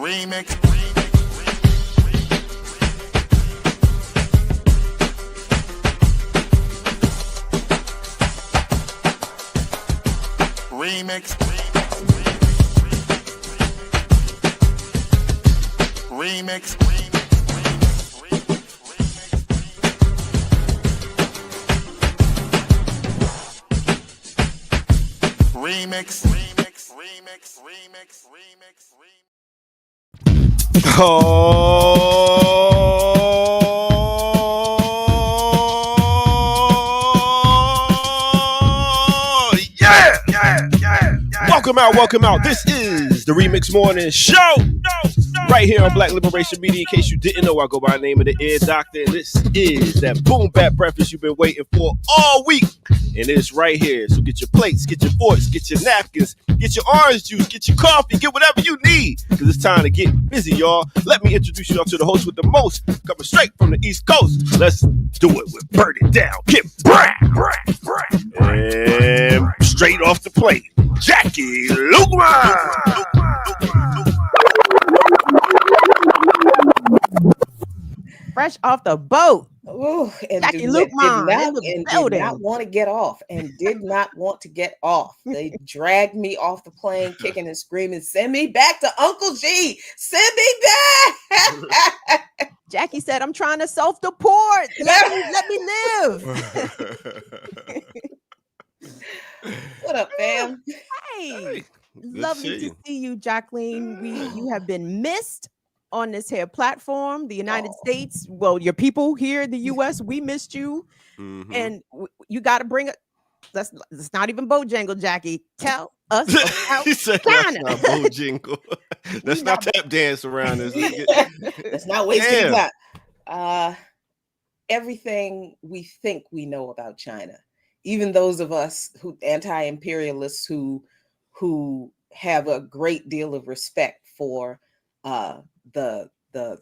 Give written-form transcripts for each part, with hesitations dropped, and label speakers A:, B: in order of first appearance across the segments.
A: Remix. Remix. Remix. Remix.
B: Oh, yeah. Welcome out. This is the Remix Morning Show. Right here on Black Liberation Media. In case you didn't know, I go by the name of the Ear Doctor. And this is that boom bap breakfast you've been waiting for all week. And it's right here. So get your plates, get your forks, get your napkins, get your orange juice, get your coffee, get whatever you need. Because it's time to get busy, y'all. Let me introduce you all to the host with the most, coming straight from the East Coast. Let's do it with Burn It Down. Get Brad. And straight off the plate, Jackie Lukman.
C: Fresh off the boat.
D: Ooh, and
C: Jackie Lukman
D: did not want to get off and did not want to get off. They dragged me off the plane, kicking and screaming, "Send me back to Uncle G! Send me back!"
C: Jackie said, "I'm trying to self-deport. Let me live."
D: What up, fam?
C: Hey, lovely to see you, Jacqueline. You have been missed on this here platform, the United States. Well, your people here in the U.S., we missed you, and you got to bring it. Let's not even Bojangle, Jackie. Tell us about China.
B: That's not Bojangle. Let's not tap dance around this.
D: Let's not waste any time. Everything we think we know about China, even those of us who anti-imperialists who have a great deal of respect for the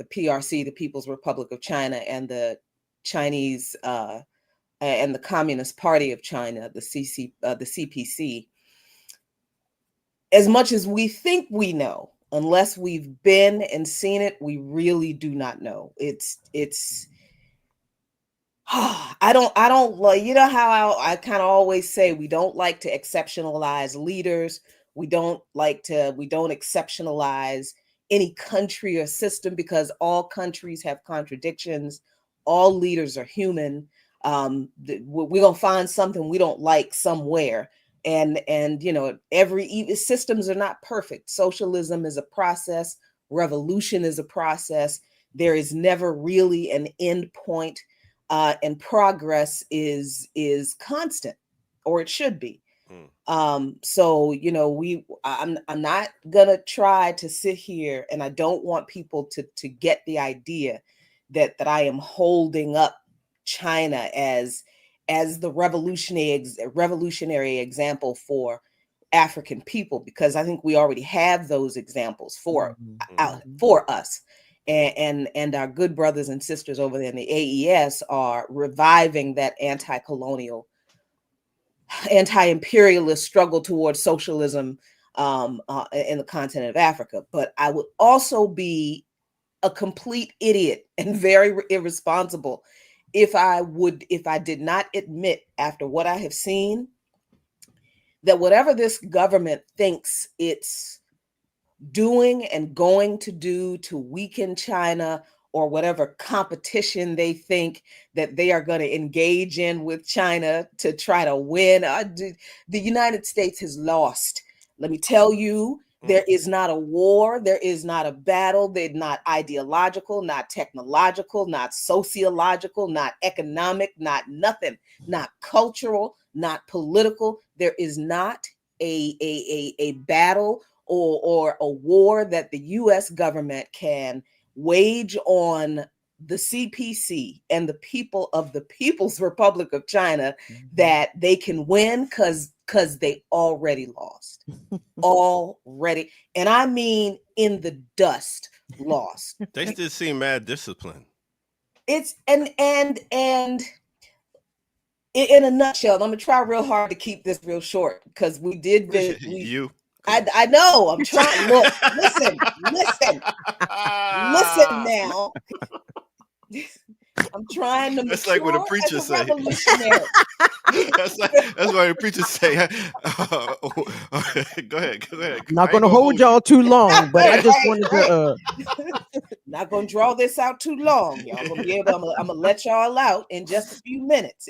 D: PRC, the People's Republic of China, and the Chinese and the Communist Party of China, the CPC. As much as we think we know, unless we've been and seen it, we really do not know. It's I don't like, you know how I kind of always say we don't like to exceptionalize leaders. We don't exceptionalize any country or system, because all countries have contradictions. All leaders are human. We're gonna find something we don't like somewhere, and you know, systems are not perfect. Socialism is a process. Revolution is a process. There is never really an end point, and progress is constant, or it should be. So, you know, I'm not gonna try to sit here, and I don't want people to get the idea that I am holding up China as the revolutionary example for African people, because I think we already have those examples for us. And our good brothers and sisters over there in the AES are reviving that anti-imperialist struggle towards socialism in the continent of Africa. But I would also be a complete idiot and very irresponsible if I did not admit, after what I have seen, that whatever this government thinks it's doing and going to do to weaken China, or whatever competition they think that they are going to engage in with China to try to win, the United States has lost. Let me tell you, there is not a war, there is not a battle, they're not ideological, not technological, not sociological, not economic, not nothing, not cultural, not political. There is not a battle or a war that the U.S. government can wage on the CPC and the people of the People's Republic of China that they can win, because they already lost. Already. And I mean in the dust lost.
B: They still seem mad disciplined.
D: It's and in a nutshell, I'm gonna try real hard to keep this real short, because we did visit. I know. I'm trying. Look, listen now. I'm trying to
B: That's like what a
D: mature
B: preacher
D: as a
B: say.
D: revolutionary.
B: That's why the preacher say. Go ahead.
C: I'm not going to hold y'all too long, but I just wanted to.
D: Not going to draw this out too long. Y'all gonna be able. I'm gonna let y'all out in just a few minutes.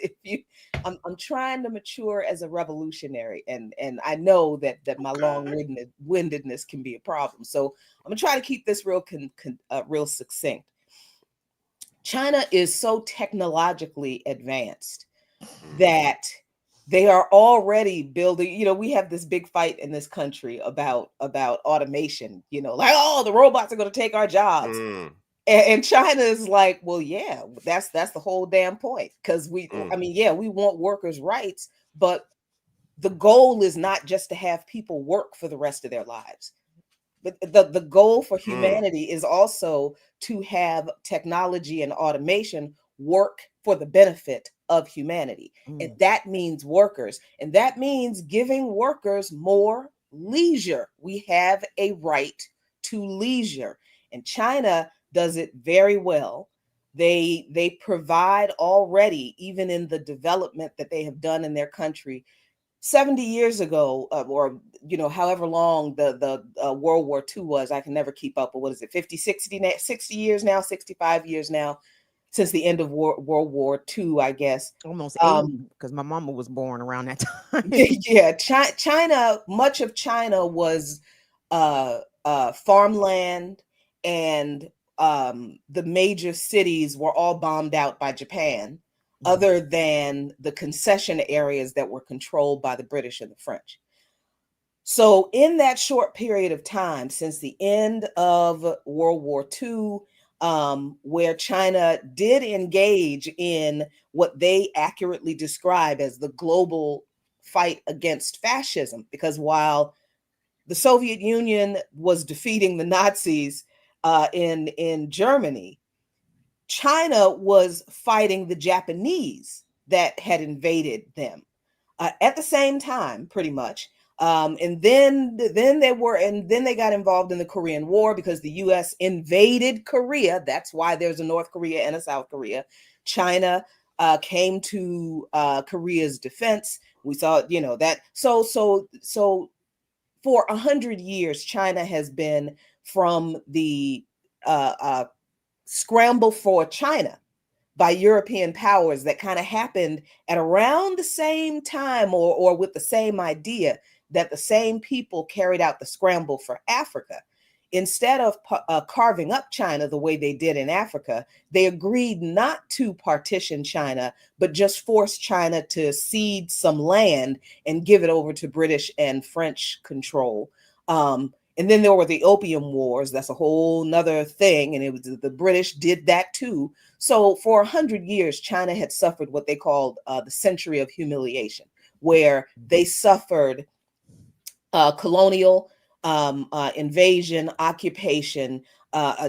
D: I'm trying to mature as a revolutionary, and I know that my long-windedness can be a problem. So I'm gonna try to keep this real succinct. China is so technologically advanced that they are already building. We have this big fight in this country about automation. Like, oh, the robots are going to take our jobs. And China is like, well, yeah, that's the whole damn point. Because we want workers' rights, but the goal is not just to have people work for the rest of their lives. But the goal for humanity is also to have technology and automation work for the benefit of humanity. And that means workers. And that means giving workers more leisure. We have a right to leisure. And China does it very well. They provide already, even in the development that they have done in their country, 70 years ago, or however long the World War II was. I can never keep up. But what is it, 50, 60 years now, 65 years now, since the end of World War II, I guess.
C: Almost 80, because my mama was born around that time.
D: Yeah, China, much of China was farmland, and the major cities were all bombed out by Japan, other than the concession areas that were controlled by the British and the French. So in that short period of time, since the end of World War II, where China did engage in what they accurately describe as the global fight against fascism, because while the Soviet Union was defeating the Nazis in Germany, China was fighting the Japanese that had invaded them at the same time, pretty much. And then they got involved in the Korean War because the U.S. invaded Korea. That's why there's a North Korea and a South Korea. China came to Korea's defense. We saw, that. So for 100 years, China has been from the scramble for China by European powers that kind of happened at around the same time, or with the same idea, that the same people carried out the scramble for Africa. Instead of carving up China the way they did in Africa, they agreed not to partition China, but just force China to cede some land and give it over to British and French control. And then there were the Opium Wars. That's a whole nother thing. And it was the British did that too. So for 100 years, China had suffered what they called the century of humiliation, where they suffered colonial invasion, occupation,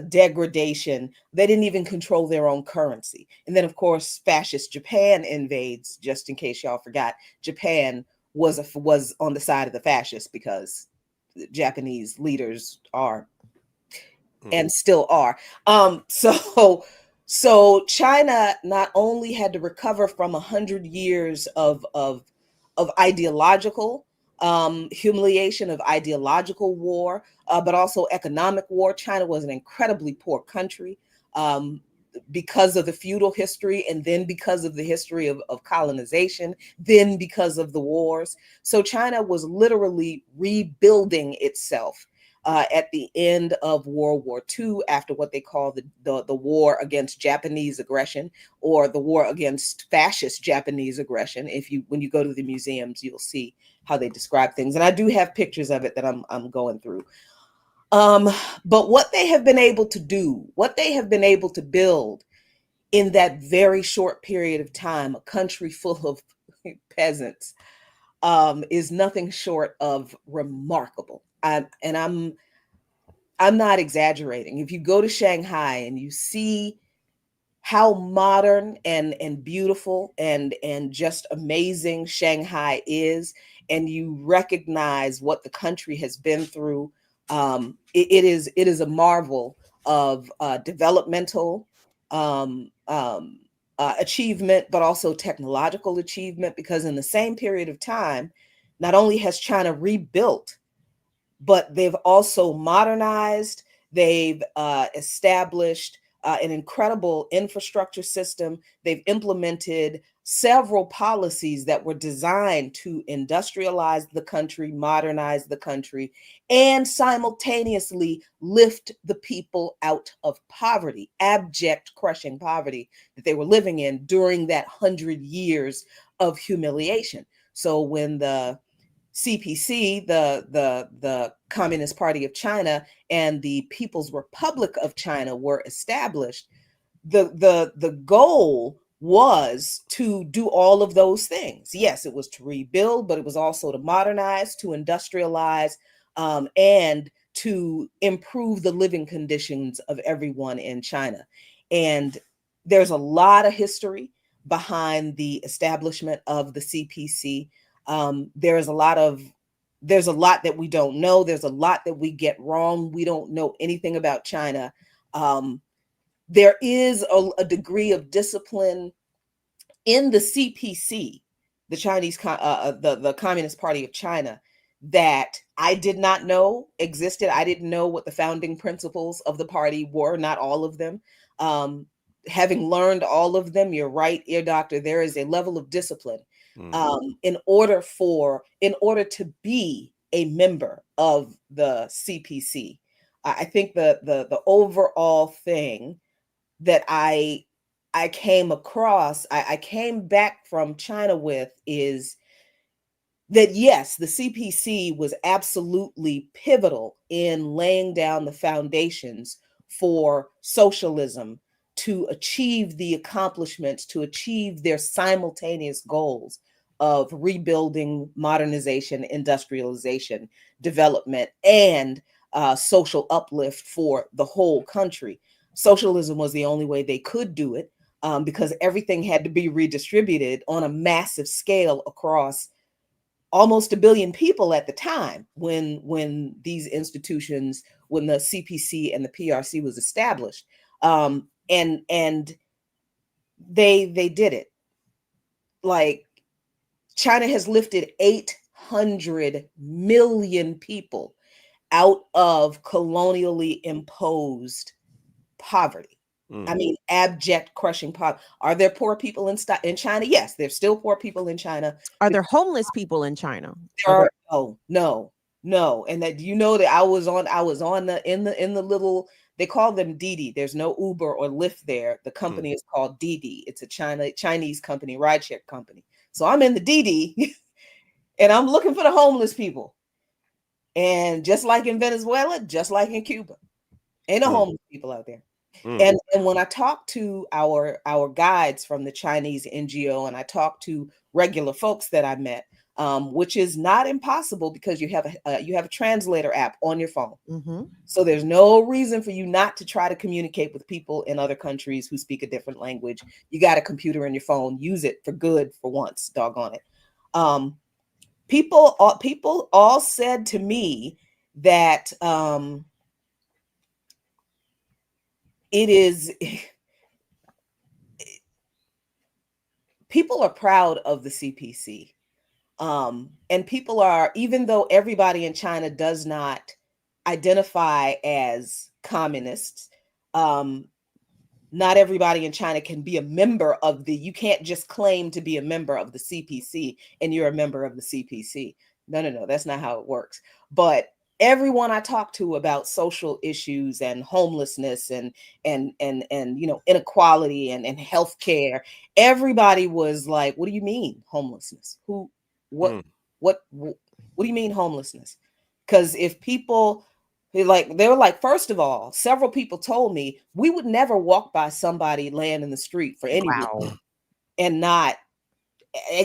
D: degradation. They didn't even control their own currency. And then, of course, fascist Japan invades. Just in case y'all forgot, Japan was on the side of the fascists, because the Japanese leaders are and still are. So China not only had to recover from 100 years of ideological humiliation, of ideological war, but also economic war. China was an incredibly poor country because of the feudal history, and then because of the history of colonization, then because of the wars. So China was literally rebuilding itself at the end of World War II, after what they call the war against Japanese aggression, or the war against fascist Japanese aggression. When you go to the museums, you'll see how they describe things. And I do have pictures of it that I'm going through. But what they have been able to do, what they have been able to build in that very short period of time, a country full of peasants, is nothing short of remarkable. I'm not exaggerating. If you go to Shanghai and you see how modern and beautiful and just amazing Shanghai is, and you recognize what the country has been through, it is a marvel of developmental achievement, but also technological achievement, because in the same period of time, not only has China rebuilt, but they've also modernized, they've established an incredible infrastructure system. They've implemented several policies that were designed to industrialize the country, modernize the country, and simultaneously lift the people out of poverty, abject, crushing poverty that they were living in during that 100 years of humiliation. So when the CPC, the Communist Party of China, and the People's Republic of China were established, the goal was to do all of those things. Yes, it was to rebuild, but it was also to modernize, to industrialize, and to improve the living conditions of everyone in China. And there's a lot of history behind the establishment of the CPC. There's a lot that we don't know. There's a lot that we get wrong. We don't know anything about China. There is a degree of discipline in the CPC, the Chinese, the Communist Party of China, that I did not know existed. I didn't know what the founding principles of the party were, not all of them. Having learned all of them, you're right, ear doctor, there is a level of discipline in order to be a member of the CPC. I think the overall thing that I came across, I came back from China with, is that yes, the CPC was absolutely pivotal in laying down the foundations for socialism to achieve the accomplishments, to achieve their simultaneous goals of rebuilding, modernization, industrialization, development, and social uplift for the whole country. Socialism was the only way they could do it, because everything had to be redistributed on a massive scale across almost 1 billion people at the time when these institutions, when the CPC and the PRC was established. And they did it. Like, China has lifted 800 million people out of colonially imposed poverty. I mean, abject, crushing poverty. Are there poor people in China? Yes, there's still poor people in China.
C: Are there homeless people in China?
D: No. And that, you know, that I was on in the little, they call them Didi. There's no Uber or Lyft there. The company is called Didi. It's a Chinese company, rideshare company. So I'm in the Didi and I'm looking for the homeless people. And just like in Venezuela, just like in Cuba, ain't no homeless people out there. And when I talk to our guides from the Chinese NGO, and I talk to regular folks that I met, which is not impossible because you have a translator app on your phone. So there's no reason for you not to try to communicate with people in other countries who speak a different language. You got a computer in your phone, use it for good for once, doggone it. People all said to me that people are proud of the CPC. And people are, even though everybody in China does not identify as communists, not everybody in China can be a member of you can't just claim to be a member of the CPC and you're a member of the CPC. No, that's not how it works. But everyone I talk to about social issues and homelessness and you know, inequality and healthcare, everybody was like, "What do you mean homelessness? What do you mean homelessness?" Because if people they were like, first of all, several people told me we would never walk by somebody laying in the street for any reason and not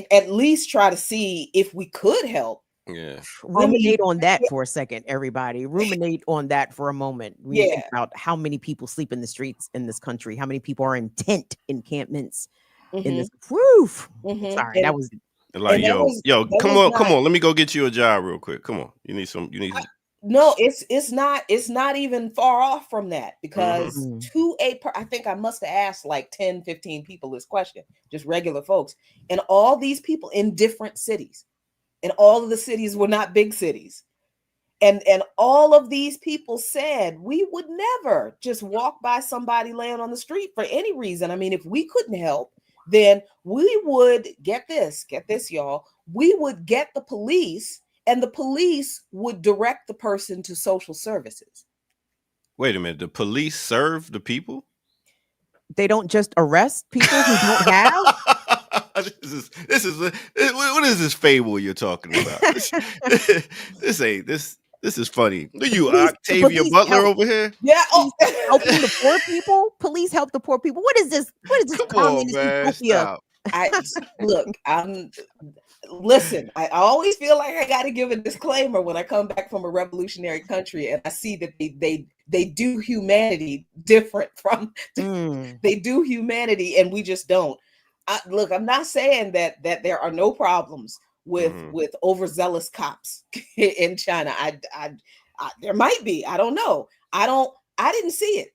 D: at least try to see if we could help.
B: Yeah.
C: Ruminate on that for a second, everybody. Ruminate on that for a moment. When you think about how many people sleep in the streets in this country, how many people are in tent encampments in this. Woof. Sorry, that was
B: like, yo, come on. Let me go get you a job real quick. Come on. You need
D: no, it's not even far off from that, because I think I must have asked like 10, 15 people this question, just regular folks, and all these people in different cities, and all of the cities were not big cities. And all of these people said we would never just walk by somebody laying on the street for any reason. I mean, if we couldn't help, then we would get this, y'all. We would get the police, and the police would direct the person to social services.
B: Wait a minute. The police serve the people? They
C: don't just arrest people who don't have?
B: This is what is this fable you're talking about? This is funny. Are you Octavia Butler over here?
D: Yeah.
C: Helping the poor people? Police help the poor people. What is this? What is this communist utopia?
D: Listen, I always feel like I got to give a disclaimer when I come back from a revolutionary country and I see that they do humanity different from they do humanity, and we just don't. I'm not saying that there are no problems with overzealous cops in China. There might be. I don't know. I didn't see it.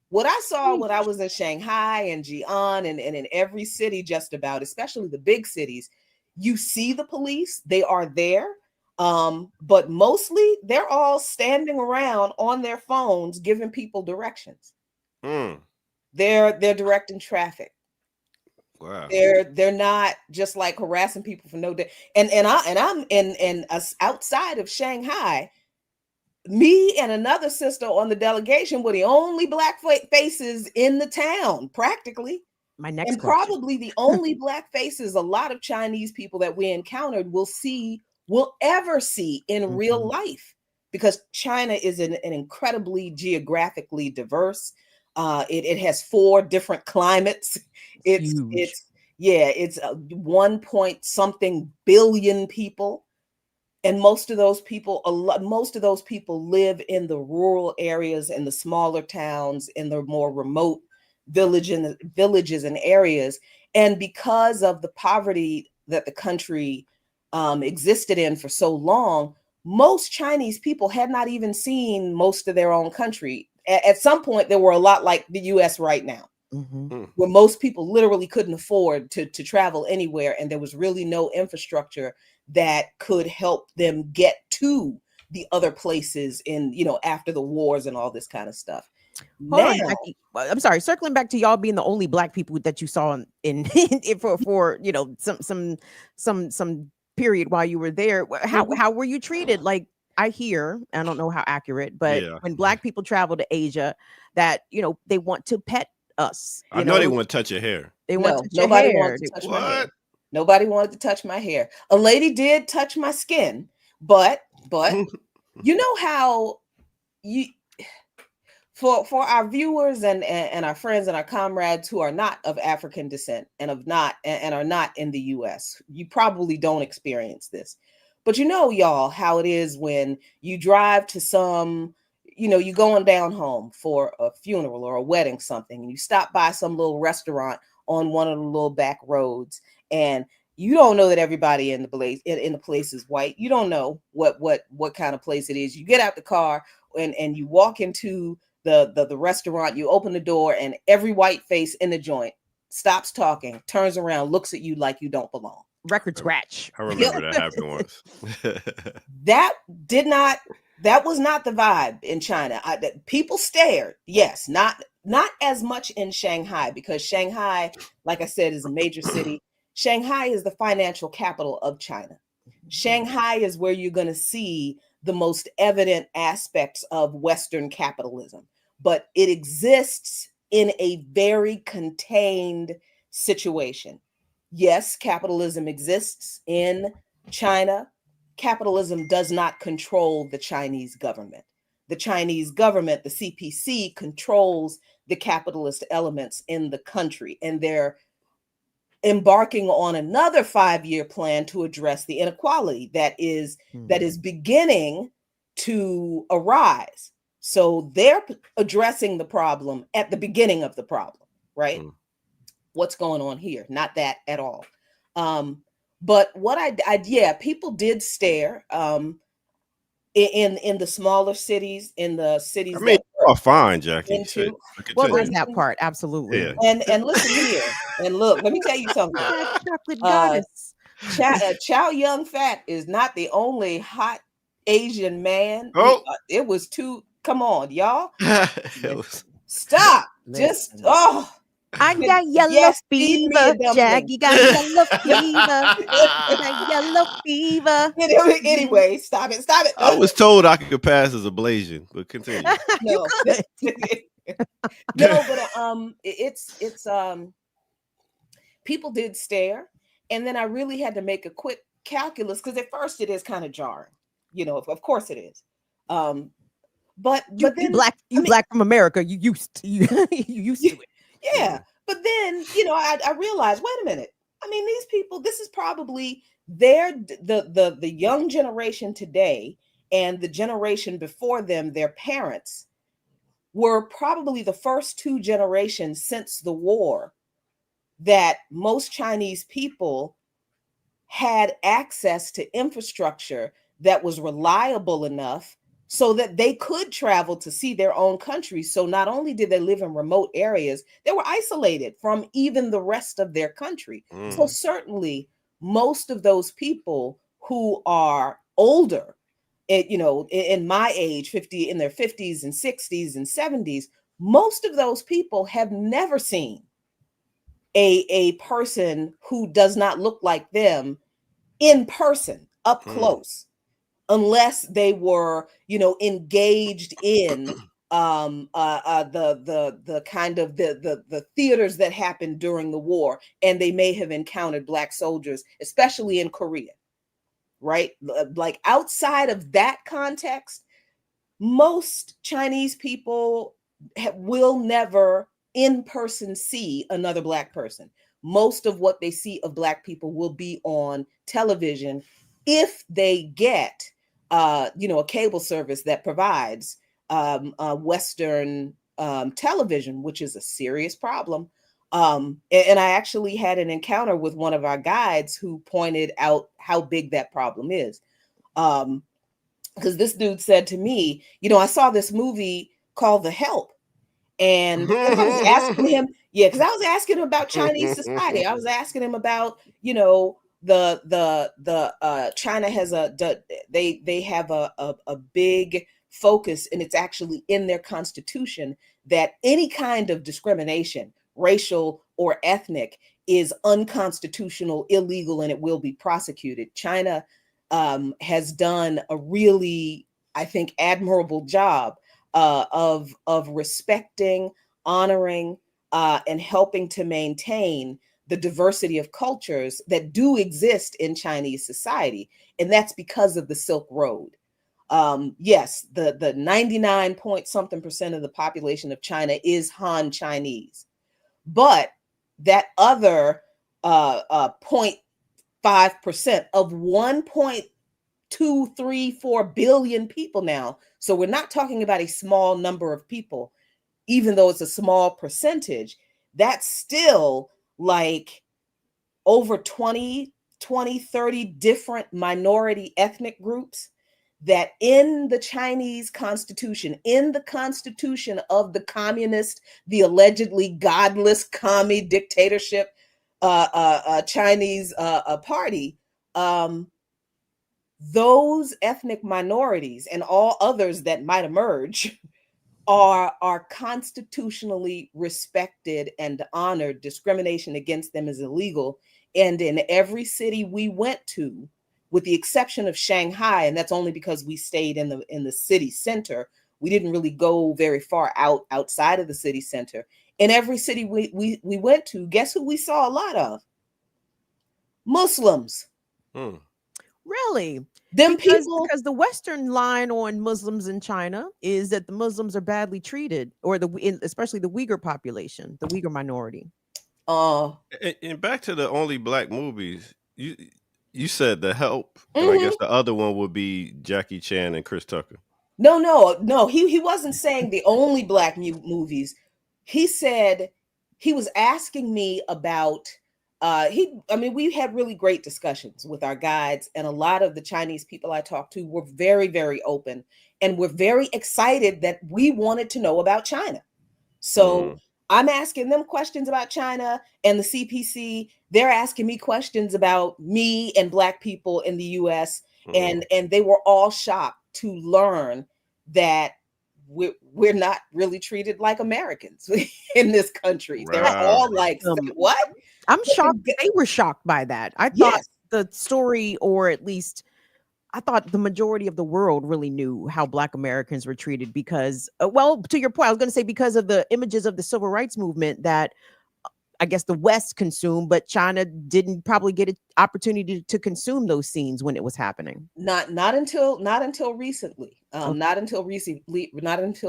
D: What I saw when I was in Shanghai and Xi'an and in every city, just about, especially the big cities, you see the police. They are there, but mostly they're all standing around on their phones giving people directions. They're directing traffic.
B: Wow.
D: They're not just like harassing people for no day. And I'm in outside of Shanghai. Me and another sister on the delegation were the only black faces in the town, practically.
C: My next
D: and
C: question.
D: Probably the only black faces a lot of Chinese people that we encountered will ever see in real life, because China is an incredibly geographically diverse. It has 4 different climates. It's 1 point something billion people. And most of those people live in the rural areas, in the smaller towns, in the more remote villages and areas. And because of the poverty that the country existed in for so long, most Chinese people had not even seen most of their own country. At some point, they were a lot like the US right now, where most people literally couldn't afford to travel anywhere. And there was really no infrastructure that could help them get to the other places after the wars and all this kind of stuff.
C: Hold on, Jackie. I'm sorry. Circling back to y'all being the only black people that you saw in for some period while you were there. How were you treated? Like, I hear, I don't know how accurate, but when black people travel to Asia, that they want to pet us.
B: I know they want to touch your hair.
C: They want to touch your hair.
D: To touch my hair. Nobody wanted to touch my hair. A lady did touch my skin, but you know how for our viewers and our friends and our comrades who are not of African descent and are not in the US, you probably don't experience this. But y'all, how it is when you drive to some, you're going down home for a funeral or a wedding, something, and you stop by some little restaurant on one of the little back roads, and you don't know that everybody in the place is white. You don't know what kind of place it is. You get out the car and you walk into the restaurant, you open the door, and every white face in the joint stops talking, turns around, looks at you like you don't belong.
C: Record scratch.
B: I remember that happened once.
D: That was not the vibe in China. People stared. Yes, not as much in Shanghai, because Shanghai, like I said, is a major city. Shanghai is the financial capital of China. Shanghai is where you're going to see the most evident aspects of Western capitalism, but it exists in a very contained situation. Yes, capitalism exists in China. Capitalism does not control the Chinese government. The Chinese government, the CPC, controls the capitalist elements in the country, and they're embarking on another 5-year plan to address the inequality that is beginning to arise. So they're addressing the problem at the beginning of the problem, right? What's going on here? Not that at all. But what I people did stare in the smaller cities, in the cities.
B: I mean, oh, fine, Jackie.
C: Well, there's that part, absolutely.
B: Yeah.
D: And listen here, and look, let me tell you something.
C: Chocolate goddess.
D: Chow Yun Fat is not the only hot Asian man.
B: Oh,
D: it was two. Come on, y'all. Stop.
C: Listen.
D: Just
C: I got yellow fever, Jackie got yellow fever. I got yellow fever.
D: Anyway, stop it.
B: I was told I could pass as a Blasian, but continue.
D: No, but it's people did stare, and then I really had to make a quick calculus because at first it is kind of jarring, of course it is. But then
C: you black from America, you used to it.
D: Yeah. But then, I realized, wait a minute. I mean, these people, this is probably the young generation today and the generation before them, their parents were probably the first 2 generations since the war that most Chinese people had access to infrastructure that was reliable enough so that they could travel to see their own country. So not only did they live in remote areas, they were isolated from even the rest of their country. So certainly most of those people who are older, in my age, 50, in their 50s and 60s and 70s, most of those people have never seen a person who does not look like them in person, up close. Unless they were, engaged in the kind of the theaters that happened during the war, and they may have encountered Black soldiers, especially in Korea, right? Like outside of that context, most Chinese people will never in person see another Black person. Most of what they see of Black people will be on television if they get a cable service that provides Western television, which is a serious problem. And I actually had an encounter with one of our guides who pointed out how big that problem is. Because this dude said to me, I saw this movie called The Help. And I was asking him, because I was asking him about Chinese society. I was asking him about, China has they have a big focus, and it's actually in their constitution that any kind of discrimination, racial or ethnic, is unconstitutional, illegal, and it will be prosecuted. China has done a really, I think, admirable job of respecting, honoring, and helping to maintain the diversity of cultures that do exist in Chinese society. And that's because of the Silk Road. Yes, the 99 point something percent of the population of China is Han Chinese, but that other 0.5% of 1.234 billion people now. So we're not talking about a small number of people, even though it's a small percentage. That's still like over 20, 30 different minority ethnic groups that in the Chinese constitution, in the constitution of the communist, the allegedly godless commie dictatorship Chinese party, those ethnic minorities and all others that might emerge are constitutionally respected and honored. Discrimination against them is illegal. And in every city we went to, with the exception of Shanghai, and that's only because we stayed in the city center, we didn't really go very far outside of the city center. In every city we went to, guess who we saw a lot of? Muslims.
C: Really?
D: Because
C: the Western line on Muslims in China is that the Muslims are badly treated, or especially the Uyghur population, the Uyghur minority.
B: And back to the only black movies, you said The Help, and I guess the other one would be Jackie Chan and Chris Tucker.
D: No. He wasn't saying the only black movies. He said he was asking me about. We had really great discussions with our guides, and a lot of the Chinese people I talked to were very, very open and were very excited that we wanted to know about China. So I'm asking them questions about China and the CPC. They're asking me questions about me and black people in the US. And they were all shocked to learn that we're not really treated like Americans in this country. They're all like, what?
C: I'm shocked. They were shocked by that. I thought the story, or at least I thought the majority of the world really knew how Black Americans were treated because, to your point, I was going to say because of the images of the civil rights movement that I guess the West consumed, but China didn't probably get an opportunity to consume those scenes when it was happening.
D: Not until recently. Not until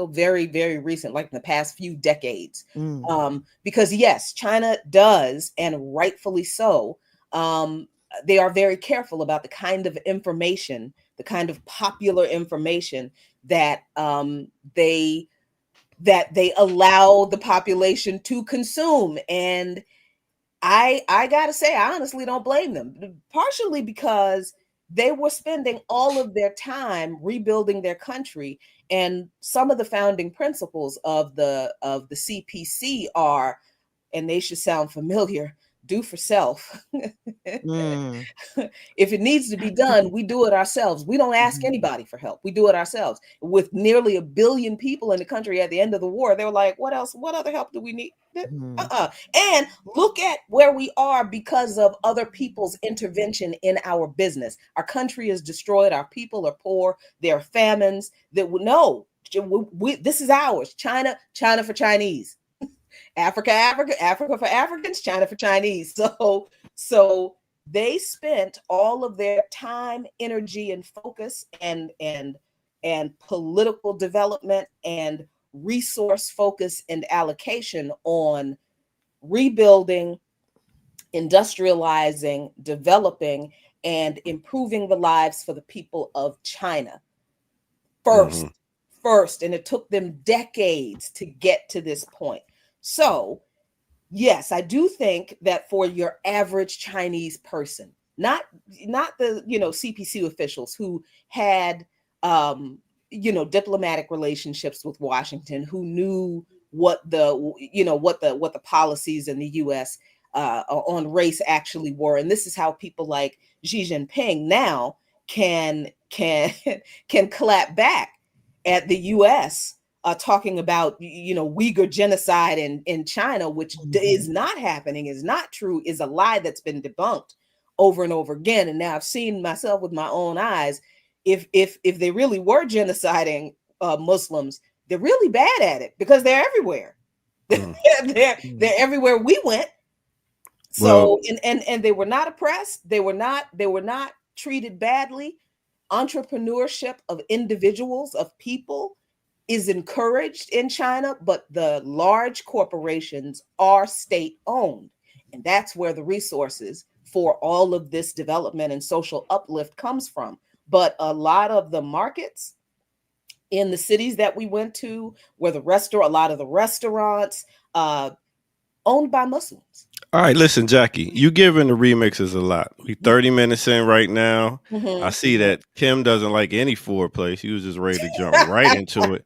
D: very, very recent, like in the past few decades. Because yes, China does, and rightfully so. They are very careful about the kind of information, the kind of popular information that they allow the population to consume. And I gotta say, I honestly don't blame them, partially because they were spending all of their time rebuilding their country. And some of the founding principles of the CPC are, and they should sound familiar, do for self. If it needs to be done, we do it ourselves. We don't ask anybody for help. We do it ourselves. With nearly 1 billion people in the country at the end of the war, they were like, what else? What other help do we need? And look at where we are because of other people's intervention in our business. Our country is destroyed. Our people are poor. There are famines. This is ours. China for Chinese. Africa for Africans, China for Chinese. So they spent all of their time, energy, and focus and political development and resource focus and allocation on rebuilding, industrializing, developing, and improving the lives for the people of China first. And it took them decades to get to this point. So, yes, I do think that for your average Chinese person, not the CPC officials who had diplomatic relationships with Washington, who knew what the policies in the U.S. On race actually were, and this is how people like Xi Jinping now can clap back at the U.S. Talking about, Uyghur genocide in China, which is not happening, is not true, is a lie that's been debunked over and over again. And now I've seen myself with my own eyes. If they really were genociding Muslims, they're really bad at it because they're everywhere. They're everywhere we went. So and they were not oppressed. They were not treated badly. Entrepreneurship of individuals, of people, is encouraged in China, but the large corporations are state-owned. And that's where the resources for all of this development and social uplift comes from. But a lot of the markets in the cities that we went to were a lot of the restaurants owned by Muslims.
B: All right, listen, Jackie, you giving the remixes a lot. We 30 minutes in right now. I see that Kim doesn't like any foreplay. She was just ready to jump right into it.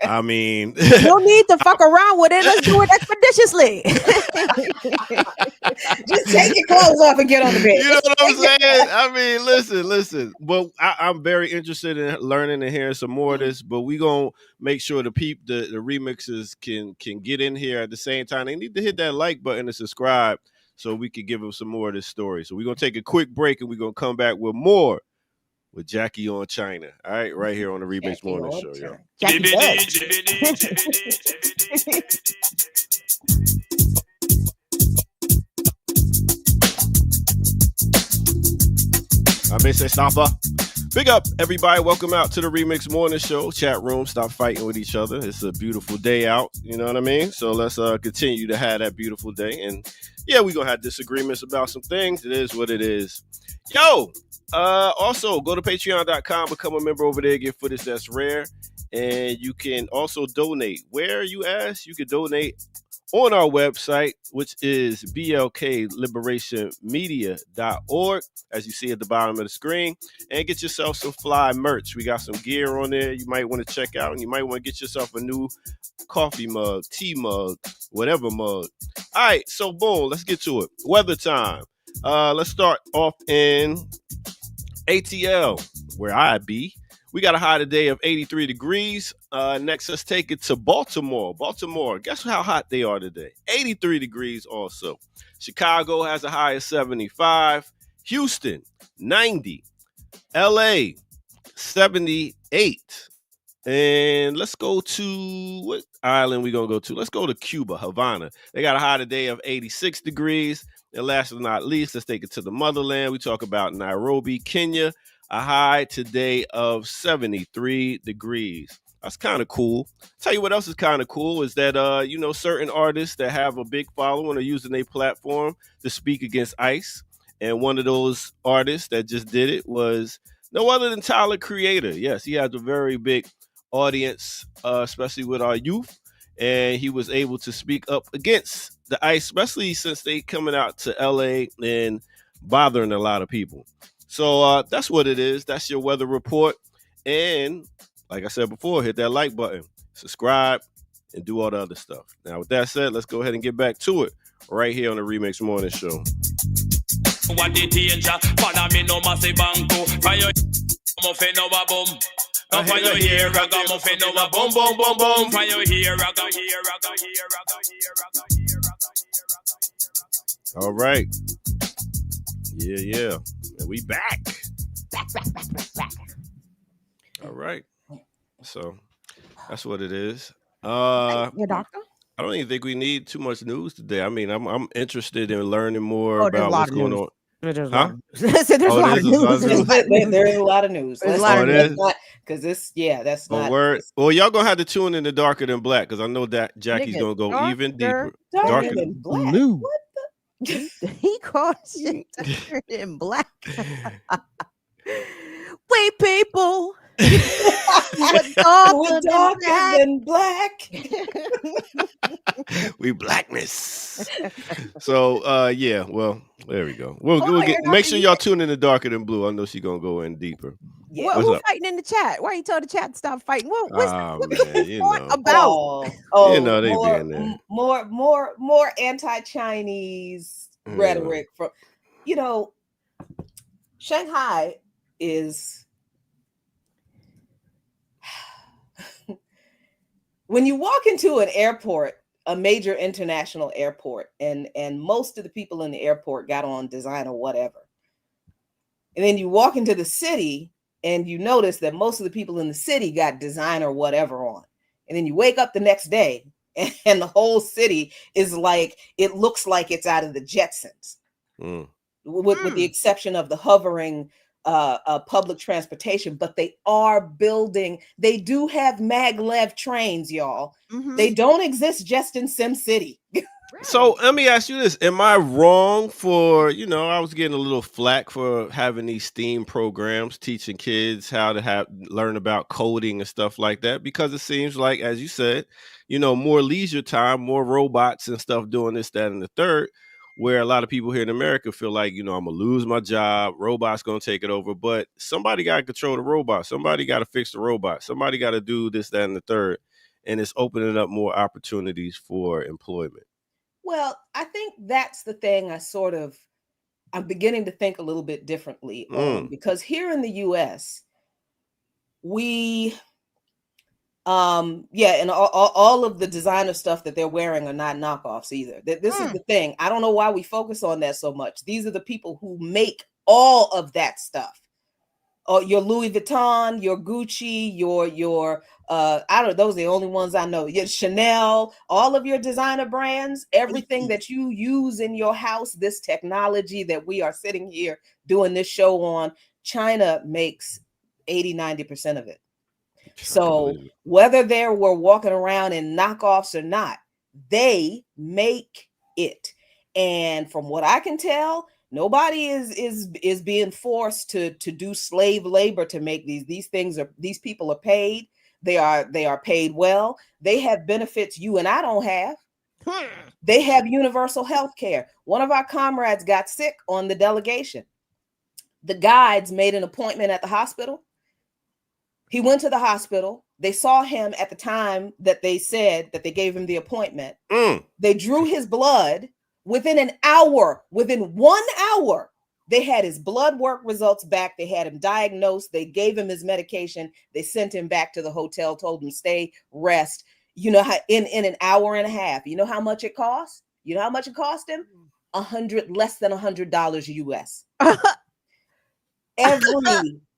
B: I mean,
C: no need to fuck around with it. Let's do it expeditiously.
D: Just take your clothes off and get on the bed.
B: You know what I'm saying? I mean, listen. But I'm very interested in learning and hearing some more of this. But we gonna make sure the remixes can get in here at the same time. They need to hit that like button and subscribe so we can give them some more of this story. So we're gonna take a quick break and we're gonna come back with more with Jackie on China. All right, right here on the Remix Morning Show, yo. I may say stopper. Big up, everybody. Welcome out to the Remix Morning Show. Chat room, stop fighting with each other. It's a beautiful day out. You know what I mean? So let's continue to have that beautiful day. And yeah, we're going to have disagreements about some things. It is what it is. Yo, also go to patreon.com, become a member over there, get footage that's rare. And you can also donate. Where, you ask? You can donate on our website, which is blkliberationmedia.org, as you see at the bottom of the screen, and get yourself some fly merch. We got some gear on there you might want to check out, and you might want to get yourself a new coffee mug, tea mug, whatever mug. All right, so boom, let's get to it. Weather time. Let's start off in ATL, where I be. We got a high today of 83 degrees. Next, let's take it to Baltimore. Baltimore, guess how hot they are today? 83 degrees also. Chicago has a high of 75. Houston, 90. LA, 78. And let's go to, what island we going to go to? Let's go to Cuba, Havana. They got a high today of 86 degrees. And last but not least, let's take it to the motherland. We talk about Nairobi, Kenya. A high today of 73 degrees. That's kind of cool. Tell you what else is kind of cool is that, certain artists that have a big following are using their platform to speak against ICE. And one of those artists that just did it was no other than Tyler, Creator. Yes, he has a very big audience, especially with our youth. And he was able to speak up against the ICE, especially since they coming out to LA and bothering a lot of people. So that's what it is. That's your weather report. And like I said before, hit that like button, subscribe, and do all the other stuff. Now, with that said, let's go ahead and get back to it right here on the Remix Morning Show.
E: What the danger? Follow me no massive banco. Fire muffin over boom. No fire here, raga muffin over boom, boom, boom, boom. Fire here, raga here, raga here, raga here, raga here, raga here, raga here.
B: All right. Yeah. And we back. Back. All right. So that's what it is.
C: Your doctor?
B: I don't even think we need too much news today. I mean, I'm interested in learning more about what's going on.
C: There's a
B: Huh?
C: lot of news.
D: There is a lot of news.
C: There's a lot of
B: news.
D: Because that's not.
B: Word. Well, y'all gonna have to tune in to Darker Than Black because I know that Jackie's gonna go even deeper.
D: Darker Than Black.
C: Blue.
D: What the?
C: He called shit darker than black. Wait, people. We're
D: darker than black.
B: We blackness. So yeah, well, there we go. We'll get, make sure y'all tune in to Darker Than Blue. I know she's gonna go in deeper.
C: Yeah. Who's fighting in the chat? Why you tell the chat to stop fighting? What's
B: man,
C: about?
D: Oh,
B: you know they being there.
D: More anti-Chinese rhetoric from, Shanghai is. When you walk into an airport, a major international airport, and most of the people in the airport got on designer whatever, and then you walk into the city and you notice that most of the people in the city got designer whatever on, and then you wake up the next day and the whole city is like, it looks like it's out of the Jetsons, with the exception of the hovering public transportation. But they are building, they do have maglev trains, y'all. They don't exist just in Sim City.
B: So let me ask you this. Am I wrong for, I was getting a little flack for having these STEAM programs teaching kids how to learn about coding and stuff like that, because it seems like, as you said, more leisure time, more robots and stuff doing this, that, and the third, where a lot of people here in America feel like, I'm going to lose my job. Robots going to take it over. But somebody got to control the robot. Somebody got to fix the robot. Somebody got to do this, that, and the third. And it's opening up more opportunities for employment.
D: Well, I think that's the thing I'm beginning to think a little bit differently on, because here in the US, we, and all of the designer stuff that they're wearing are not knockoffs either. This is the thing. I don't know why we focus on that so much. These are the people who make all of that stuff. Your Louis Vuitton, your Gucci, your I don't know, those are the only ones I know. Your Chanel, all of your designer brands, everything that you use in your house, this technology that we are sitting here doing this show on, China makes 80-90% of it. So whether they were walking around in knockoffs or not, they make it. And from what I can tell, nobody is being forced to do slave labor to make these things. These people are paid. They are paid well. They have benefits you and I don't have. They have universal health care. One of our comrades got sick on the delegation. The guides made an appointment at the hospital. He went to the hospital. They saw him at the time that they said that they gave him the appointment. They drew his blood. Within 1 hour, they had his blood work results back. They had him diagnosed. They gave him his medication. They sent him back to the hotel, told him stay, rest. You know how in an hour and a half, you know how much it cost? You know how much it cost him? Less than $100 US.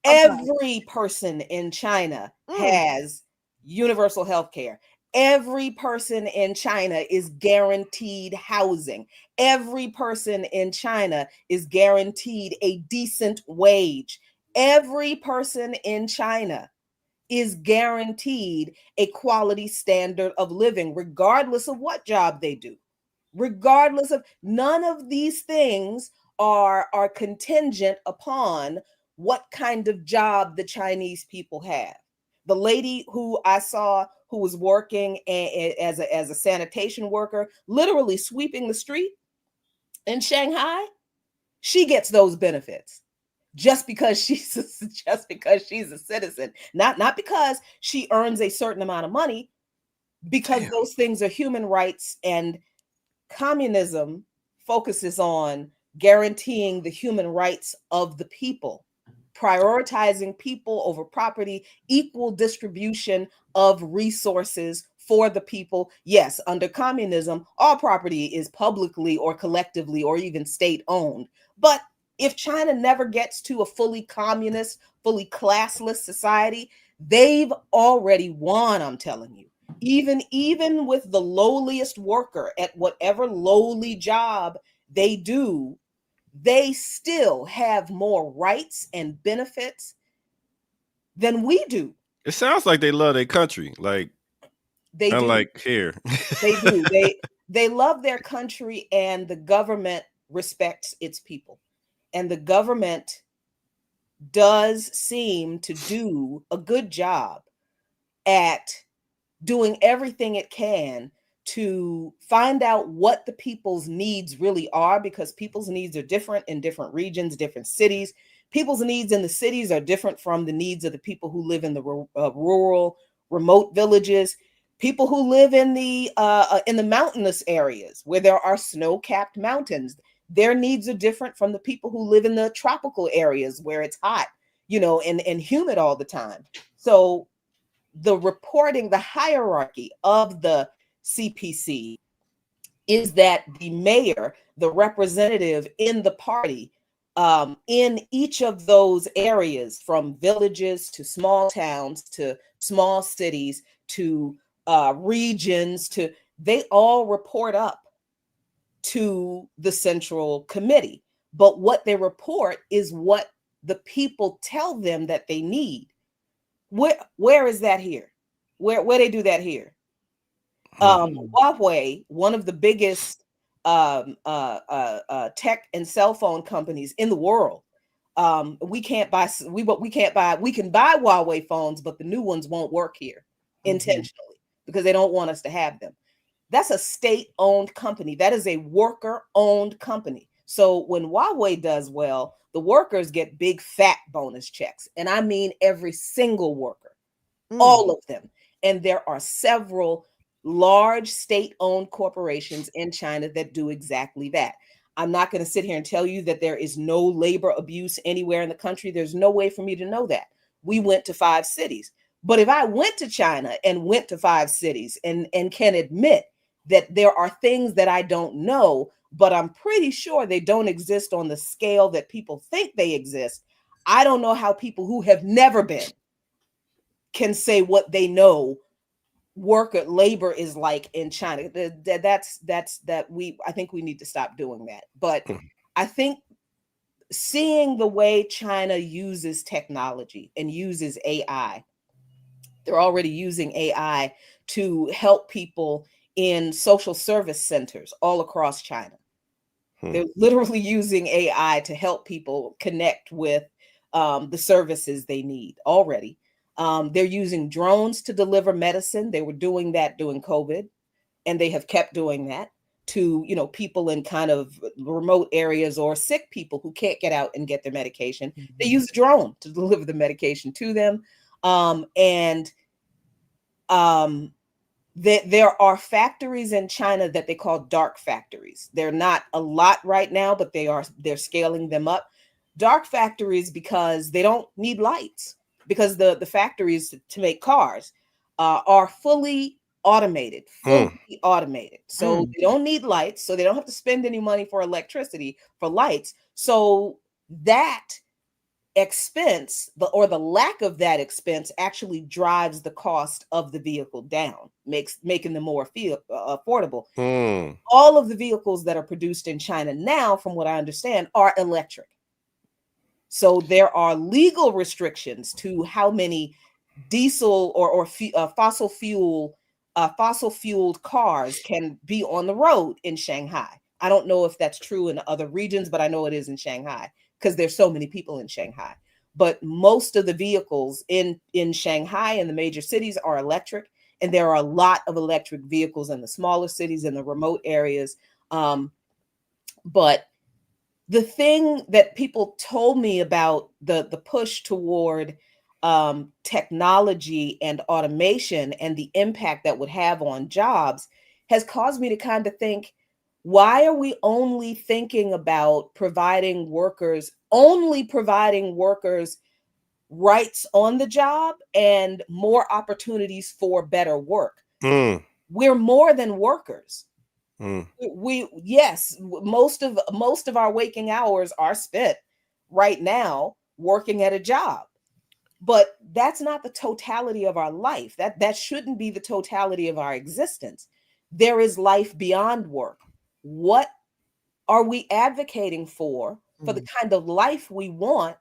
D: Every person in China has universal health care. Every person in China is guaranteed housing. Every person in China is guaranteed a decent wage. Every person in China is guaranteed a quality standard of living, regardless of what job they do. Regardless of, none of these things are contingent upon what kind of job the Chinese people have. The lady who I saw who was working as a sanitation worker, literally sweeping the street in Shanghai, she gets those benefits just because she's a citizen, not because she earns a certain amount of money, because those things are human rights, and communism focuses on guaranteeing the human rights of the people, prioritizing people over property, equal distribution of resources for the people. Yes, under communism, all property is publicly or collectively or even state owned. But if China never gets to a fully communist, fully classless society, they've already won, I'm telling you. Even with the lowliest worker at whatever lowly job they do, they still have more rights and benefits than we do.
B: It sounds like they love their country, like
D: they
B: unlike
D: do.
B: Here.
D: They do. They love their country, and the government respects its people. And the government does seem to do a good job at doing everything it can to find out what the people's needs really are, because people's needs are different in different regions, different cities. People's needs in the cities are different from the needs of the people who live in the rural, remote villages. People who live in the mountainous areas where there are snow-capped mountains, their needs are different from the people who live in the tropical areas where it's hot, and humid all the time. So the reporting, the hierarchy of the CPC is that the mayor, the representative in the party, in each of those areas, from villages to small towns to small cities to regions, they all report up to the central committee. But what they report is what the people tell them that they need. Where is that here? Where they do that here? Huawei, one of the biggest tech and cell phone companies in the world. We can buy Huawei phones, but the new ones won't work here intentionally because they don't want us to have them. That's a state-owned company. That is a worker-owned company. So when Huawei does well, the workers get big fat bonus checks. And I mean every single worker, all of them. And there are several large state-owned corporations in China that do exactly that. I'm not going to sit here and tell you that there is no labor abuse anywhere in the country. There's no way for me to know that. We went to 5 cities. But if I went to China and went to 5 cities and can admit that there are things that I don't know, but I'm pretty sure they don't exist on the scale that people think they exist, I don't know how people who have never been can say what they know labor is like in China. I think we need to stop doing that. But I think seeing the way China uses technology and uses AI. They're already using AI to help people in social service centers all across China. They're literally using AI to help people connect with the services they need already. They're using drones to deliver medicine. They were doing that during COVID, and they have kept doing that to, you know, people in kind of remote areas or sick people who can't get out and get their medication. They use a drone to deliver the medication to them. There are factories in China that they call dark factories. They're not a lot right now, but they're scaling them up. Dark factories because they don't need lights, because the factories to make cars are fully automated. So they don't need lights, so they don't have to spend any money for electricity for lights. So that expense, the lack of that expense, actually drives the cost of the vehicle down, making them more affordable. All of the vehicles that are produced in China now, from what I understand, are electric. So there are legal restrictions to how many diesel or fossil fueled cars can be on the road in Shanghai. I don't know if that's true in other regions, but I know it is in Shanghai because there's so many people in Shanghai. But most of the vehicles in Shanghai and the major cities are electric, and there are a lot of electric vehicles in the smaller cities and the remote areas. But the thing that people told me about the push toward technology and automation and the impact that would have on jobs has caused me to kind of think, why are we only thinking about providing workers rights on the job and more opportunities for better work? We're more than workers. Most of our waking hours are spent right now working at a job, but that's not the totality of our life. That shouldn't be the totality of our existence. There is life beyond work. What are we advocating for the kind of life we want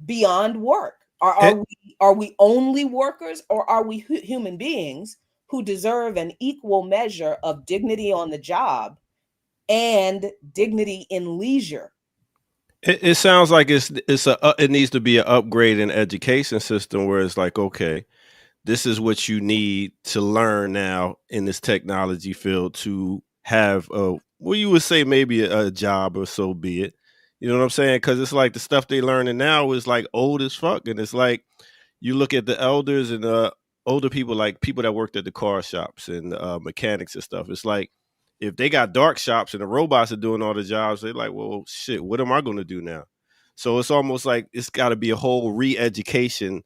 D: beyond work? Are we only workers, or are we human beings who deserve an equal measure of dignity on the job and dignity in leisure?
B: It sounds like it needs to be an upgrade in education system where it's like, okay, this is what you need to learn now in this technology field to have you would say maybe a job, or so be it. You know what I'm saying? Because it's like the stuff they learning now is like old as fuck, and it's like you look at the elders and older people, like people that worked at the car shops and mechanics and stuff. It's like if they got dark shops and the robots are doing all the jobs, they're like, well, shit, what am I going to do now? So it's almost like it's got to be a whole re-education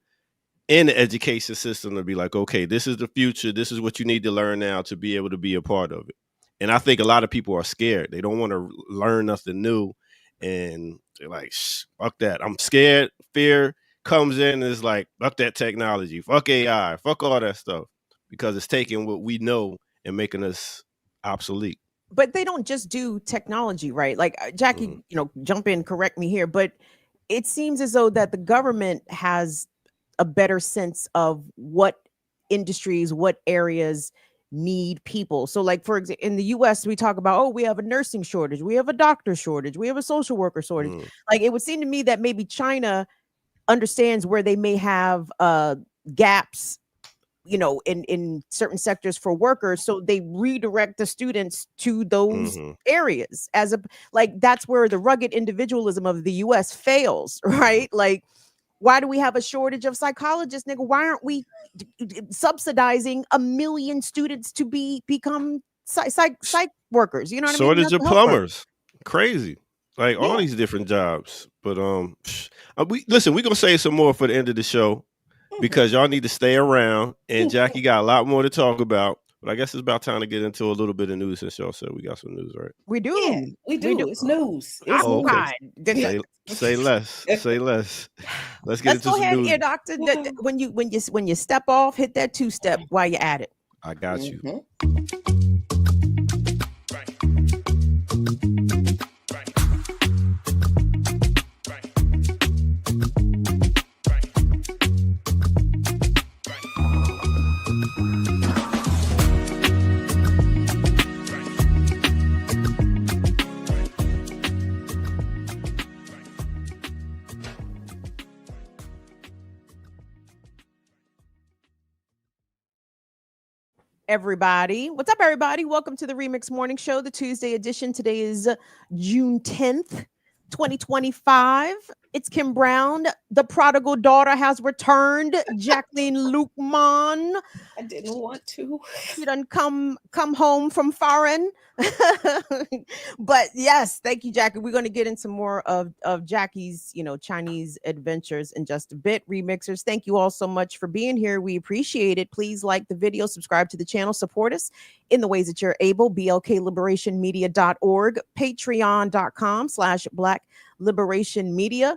B: in the education system to be like, okay, this is the future. This is what you need to learn now to be able to be a part of it. And I think a lot of people are scared. They don't want to learn nothing new. And they're like, fuck that. I'm scared. Fear comes in and it's like, fuck that technology, fuck AI, fuck all that stuff, because it's taking what we know and making us obsolete.
C: But they don't just do technology, right? Like Jackie, jump in, correct me here, but it seems as though that the government has a better sense of what industries, what areas need people. So like, for example, in the US, we talk about, we have a nursing shortage, we have a doctor shortage, we have a social worker shortage. Like, it would seem to me that maybe China understands where they may have gaps, in certain sectors for workers. So they redirect the students to those areas that's where the rugged individualism of the US fails, right? Like, why do we have a shortage of psychologists, nigga? Why aren't we subsidizing 1 million students to become psych workers? You know what I mean?
B: Shortage of plumbers. Crazy. Like all these different jobs. But we're gonna save some more for the end of the show because y'all need to stay around. And Jackie got a lot more to talk about. But I guess it's about time to get into a little bit of news since y'all said we got some news, right?
C: We do.
D: Yeah, we do. It's news. It's
B: okay. Say less. Say less. Let's get into
C: go
B: some
C: ahead,
B: news.
C: Ear Doctor. When you step off, hit that 2-step while you're at it.
B: I got you.
C: everybody? What's up, everybody? Welcome to the Remix Morning Show, the Tuesday edition. Today is June 10th, 2025. It's Kim Brown. The prodigal daughter has returned. Jacqueline Luqman.
D: I didn't want to.
C: She done come home from foreign. But yes, thank you, Jackie. We're going to get into more of Jackie's, Chinese adventures in just a bit. Remixers, thank you all so much for being here. We appreciate it. Please like the video, subscribe to the channel, support us in the ways that you're able. blkliberationmedia.org, patreon.com/Black Liberation Media.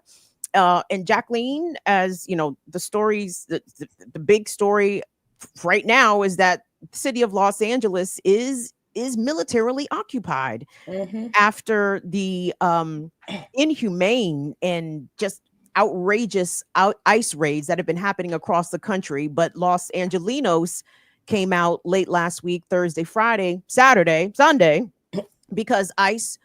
C: And Jacqueline, as you know, the stories, the big story right now is that the city of Los Angeles is militarily occupied after the inhumane and just outrageous ICE raids that have been happening across the country. But Los Angelinos came out late last week, Thursday, Friday, Saturday, Sunday, because ICE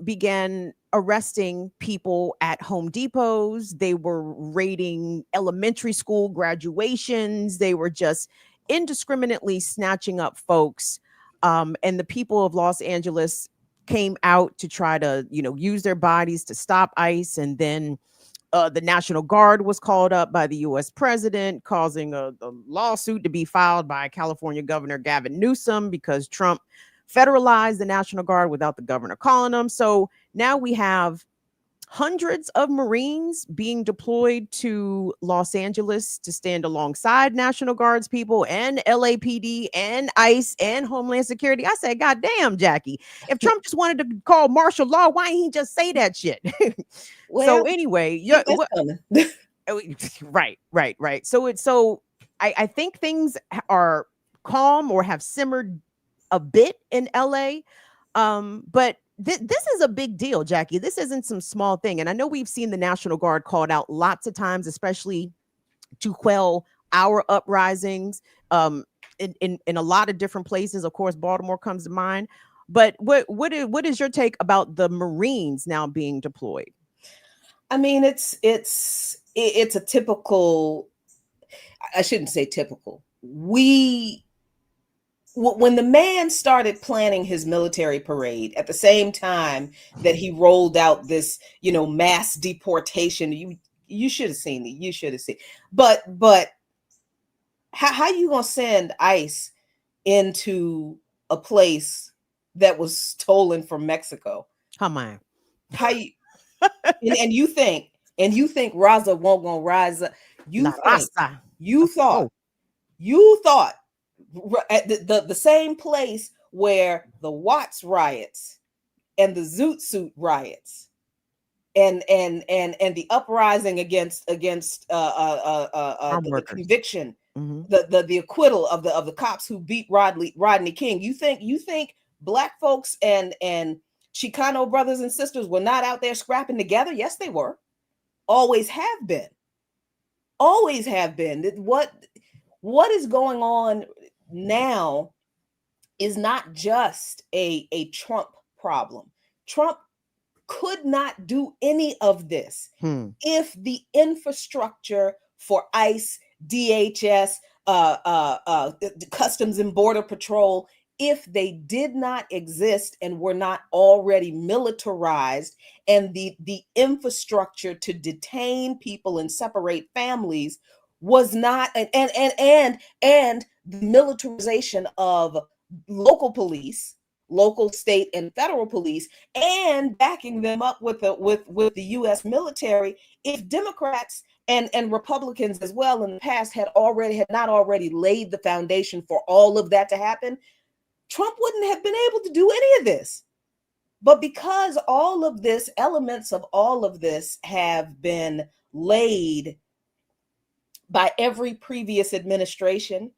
C: began arresting people at Home Depots. They were raiding elementary school graduations. They were just indiscriminately snatching up folks. And the people of Los Angeles came out to try to, use their bodies to stop ICE. And then the National Guard was called up by the U.S. president, causing a lawsuit to be filed by California Governor Gavin Newsom because Trump federalized the National Guard without the governor calling them. So now we have hundreds of Marines being deployed to Los Angeles to stand alongside National Guards people and LAPD and ICE and Homeland Security. I said, God damn, Jackie, if Trump just wanted to call martial law, why didn't he just say that shit? So anyway, right. So I think things are calm or have simmered a bit in LA. But this is a big deal, Jackie. This isn't some small thing. And I know we've seen the National Guard called out lots of times, especially to quell our uprisings in a lot of different places. Of course, Baltimore comes to mind. But what is your take about the Marines now being deployed?
D: I mean, it's a typical, I shouldn't say typical. When the man started planning his military parade at the same time that he rolled out this, mass deportation, you should have seen it. You should have seen. But how you gonna send ICE into a place that was stolen from Mexico?
C: Come on.
D: How you and you think Raza won't gonna rise up? You thought at the same place where the Watts riots and the Zoot Suit riots and the uprising against the conviction, the acquittal of the cops who beat Rodney King. You think Black folks and Chicano brothers and sisters were not out there scrapping together? Yes, they were. Always have been. What is going on now is not just a Trump problem. Trump could not do any of this if the infrastructure for ICE, DHS, Customs and Border Patrol, if they did not exist and were not already militarized, and the infrastructure to detain people and separate families was not, and the militarization of local police, local, state, and federal police, and backing them up with the U.S. military. If Democrats and Republicans as well in the past had not already laid the foundation for all of that to happen, Trump wouldn't have been able to do any of this. But because all of this, elements of all of this have been laid by every previous administration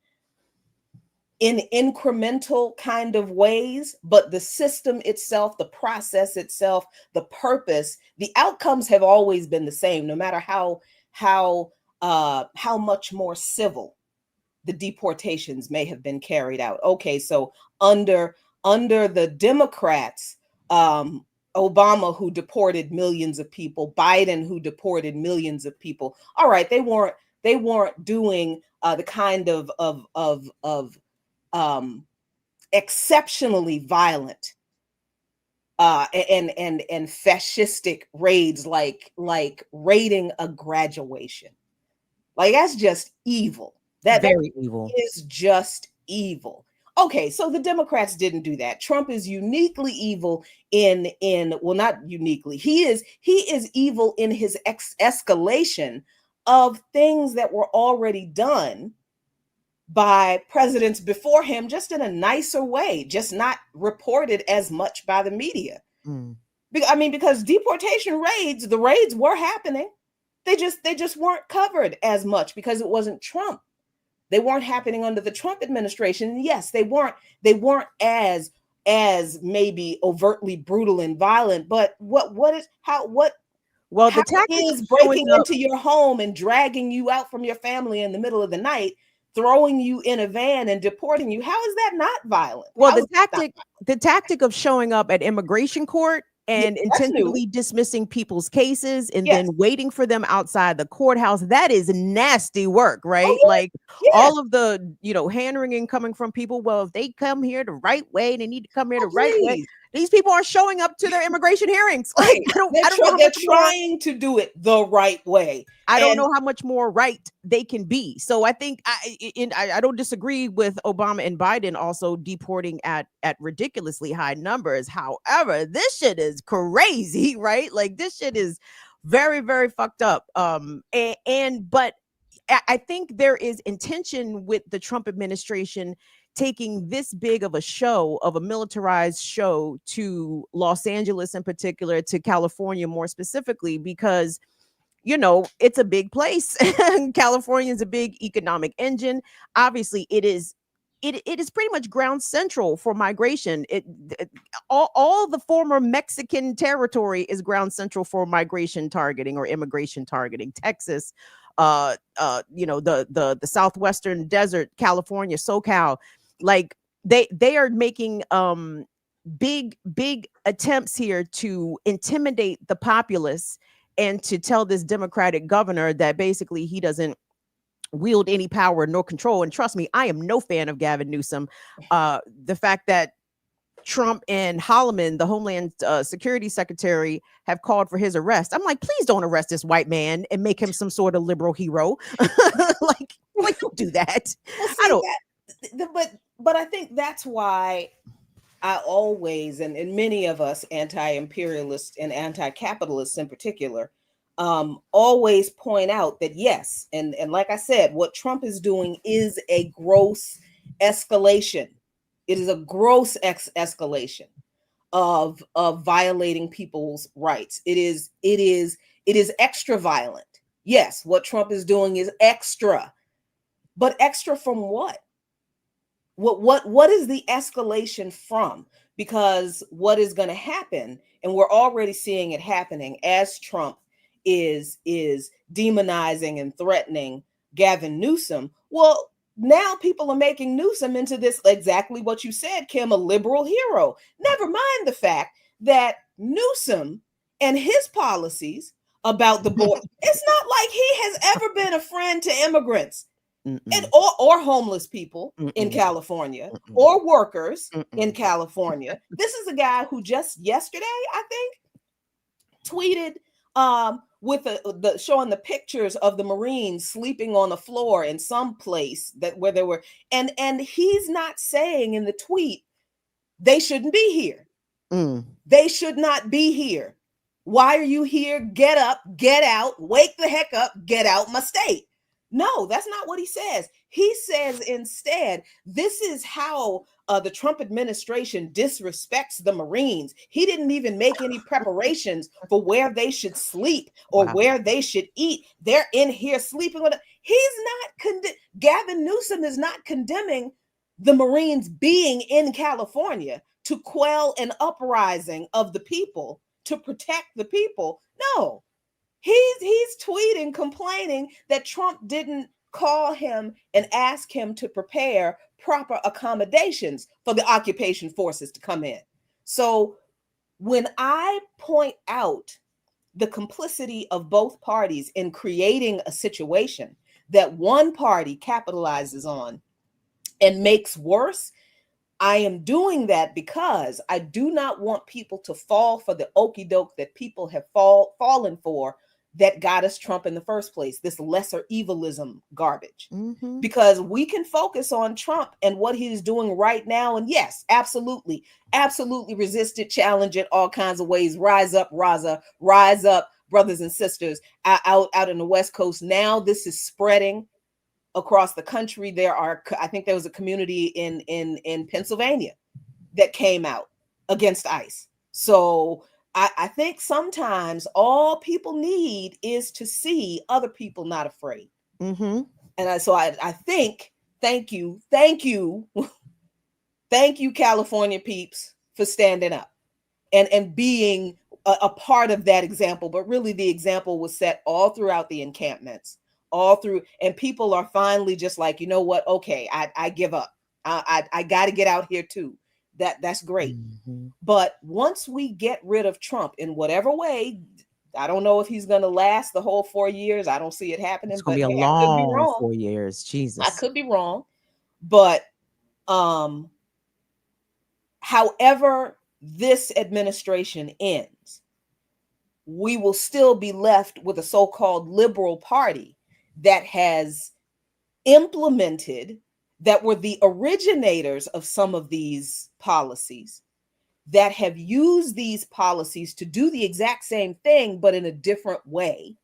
D: in incremental kind of ways, but the system itself, the process itself, the purpose, the outcomes have always been the same, no matter how much more civil the deportations may have been carried out. Okay, so under the Democrats, Obama, who deported millions of people, Biden, who deported millions of people. All right, they weren't doing the kind of exceptionally violent and fascistic raids, like raiding a graduation. Like, that's just evil. That
C: Very evil.
D: is just evil. Okay, so the Democrats didn't do that. Trump is uniquely evil in well, not uniquely. He is evil in his escalation of things that were already done by presidents before him, just in a nicer way, just not reported as much by the media. I mean, because deportation raids, the raids were happening. They just weren't covered as much because it wasn't Trump. They weren't happening under the Trump administration. And yes, they weren't as maybe overtly brutal and violent. But what the tactic is breaking into your home and dragging you out from your family in the middle of the night, throwing you in a van and deporting you. How is that not violent?
C: Well, the tactic of showing up at immigration court and intentionally dismissing people's cases and then waiting for them outside the courthouse, that is nasty work, right?
D: Oh, yeah.
C: Like all of the, hand-wringing coming from people, well, if they come here the right way, they need to come here the right way. These people are showing up to their immigration hearings. Like, I don't know.
D: They're trying to do it the right way.
C: I don't know how much more right they can be. So I think I don't disagree with Obama and Biden also deporting at ridiculously high numbers. However, this shit is crazy, right? Like, this shit is very, very fucked up. But I think there is intention with the Trump administration taking this big of a show, of a militarized show, to Los Angeles in particular, to California more specifically, because it's a big place. California is a big economic engine. Obviously, it is pretty much ground central for migration. All the former Mexican territory is ground central for migration targeting or immigration targeting. Texas, the southwestern desert, California, SoCal, like they are making big attempts here to intimidate the populace and to tell this Democratic governor that basically he doesn't wield any power nor control. And trust me, I am no fan of Gavin Newsom. The fact that Trump and Holloman, the Homeland Security Secretary, have called for his arrest, I'm like, please don't arrest this white man and make him some sort of liberal hero. like don't do that.
D: Well, I don't. But I think that's why I always, and many of us anti-imperialists and anti-capitalists in particular, always point out that yes, and like I said, what Trump is doing is a gross escalation. It is a gross escalation of violating people's rights. It is extra violent. Yes, what Trump is doing is extra, but extra from what? What is the escalation from? Because what is going to happen, and we're already seeing it happening as Trump is demonizing and threatening Gavin Newsom. Well, now people are making Newsom into this, exactly what you said, Kim, a liberal hero. Never mind the fact that Newsom and his policies about the border, it's not like he has ever been a friend to immigrants. And or homeless people in California, or workers in California. This is a guy who just yesterday, I think, tweeted with the showing the pictures of the Marines sleeping on the floor in some place where they were, and he's not saying in the tweet they shouldn't be here. They should not be here. Why are you here? Get up, get out, wake the heck up, get out my state. No, that's not what he says. He says instead, this is how the Trump administration disrespects the Marines. He didn't even make any preparations for where they should sleep or where they should eat. They're in here sleeping with. Gavin Newsom is not condemning the Marines being in California to quell an uprising of the people, to protect the people. No. He's tweeting, complaining that Trump didn't call him and ask him to prepare proper accommodations for the occupation forces to come in. So when I point out the complicity of both parties in creating a situation that one party capitalizes on and makes worse, I am doing that because I do not want people to fall for the okie doke that people have fallen for that got us Trump in the first place, this lesser evilism garbage.
C: Mm-hmm.
D: Because we can focus on Trump and what he's doing right now. And yes, absolutely resist it, challenge it, all kinds of ways. Rise up, Raza, rise up, brothers and sisters out in the West Coast. Now this is spreading across the country. I think there was a community in Pennsylvania that came out against ICE. So I think sometimes all people need is to see other people not afraid.
C: Mm-hmm.
D: And I think, thank you, California peeps, for standing up and being a part of that example. But really, the example was set all throughout the encampments, and people are finally just like, you know what? Okay, I give up. I got to get out here too. That's great.
C: Mm-hmm.
D: But once we get rid of Trump in whatever way, I don't know if he's going to last the whole 4 years. I don't see it happening.
C: It's going to be a
D: I could be
C: long
D: wrong.
C: 4 years. Jesus.
D: I could be wrong. But however this administration ends, we will still be left with a so-called liberal party that has implemented, that were the originators of some of these policies, that have used these policies to do the exact same thing, but in a different way.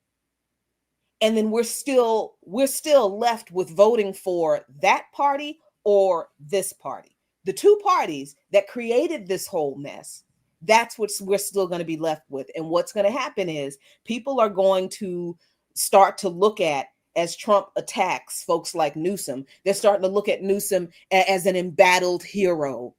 D: And then we're still left with voting for that party or this party. The two parties that created this whole mess, that's what we're still going to be left with. And what's going to happen is people are going to start to look at, as Trump attacks folks like Newsom, they're starting to look at Newsom as an embattled hero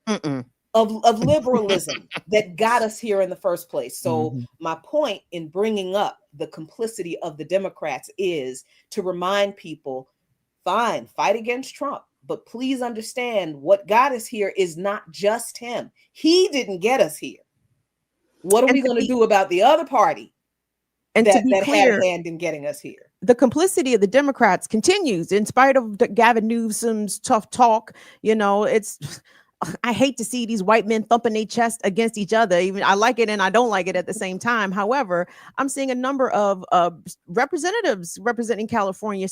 D: of liberalism that got us here in the first place. So my point in bringing up the complicity of the Democrats is to remind people, fine, fight against Trump, but please understand what got us here is not just him. He didn't get us here. What are we going to do about the other party
C: and
D: that
C: to be clear,
D: had a hand in getting us here?
C: The complicity of the Democrats continues in spite of Gavin Newsom's tough talk. You know, I hate to see these white men thumping their chest against each other. Even I like it and I don't like it at the same time. However, I'm seeing a number of representatives representing California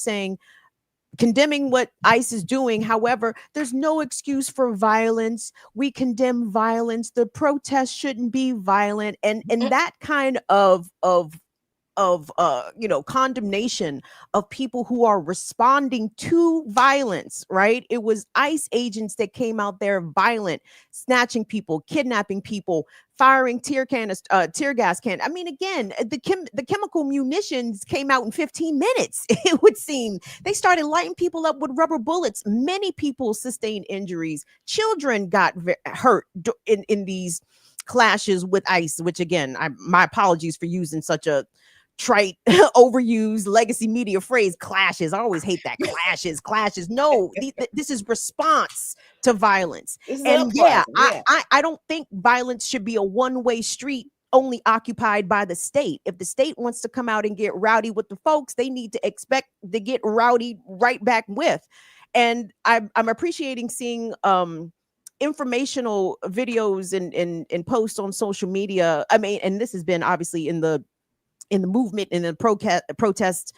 C: condemning what ICE is doing. However, there's no excuse for violence. We condemn violence. The protests shouldn't be violent. And that kind of condemnation of people who are responding to violence, right? It was ICE agents that came out there violent, snatching people, kidnapping people, firing tear gas can. I mean, again, the chemical munitions came out in 15 minutes. It would seem they started lighting people up with rubber bullets. Many people sustained injuries. Children got hurt in these clashes with ICE, which again, my apologies for using such a trite, overused legacy media phrase, clashes. I always hate that. Clashes. No, this is response to violence. And I don't think violence should be a one-way street only occupied by the state. If the state wants to come out and get rowdy with the folks, they need to expect to get rowdy right back with. And I'm appreciating seeing informational videos and posts on social media. I mean, and this has been obviously in the movement and the protest,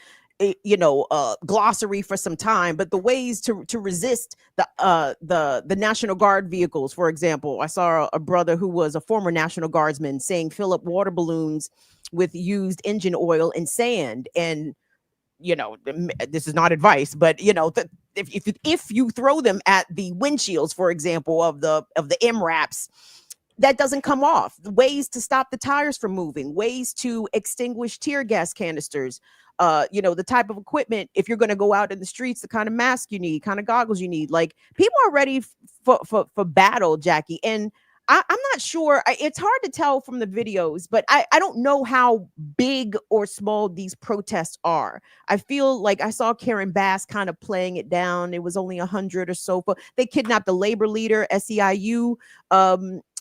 C: glossary for some time, but the ways to resist the National Guard vehicles, for example. I saw a brother who was a former National Guardsman saying fill up water balloons with used engine oil and sand. And, this is not advice, but, if you throw them at the windshields, for example, of the MRAPs, that doesn't come off. Ways to stop the tires from moving, ways to extinguish tear gas canisters, the type of equipment, if you're going to go out in the streets, the kind of mask you need, kind of goggles you need. Like, people are ready for battle, Jackie. And I'm not sure. It's hard to tell from the videos, but I don't know how big or small these protests are. I feel like I saw Karen Bass kind of playing it down. It was only 100 or so. But they kidnapped the labor leader, SEIU.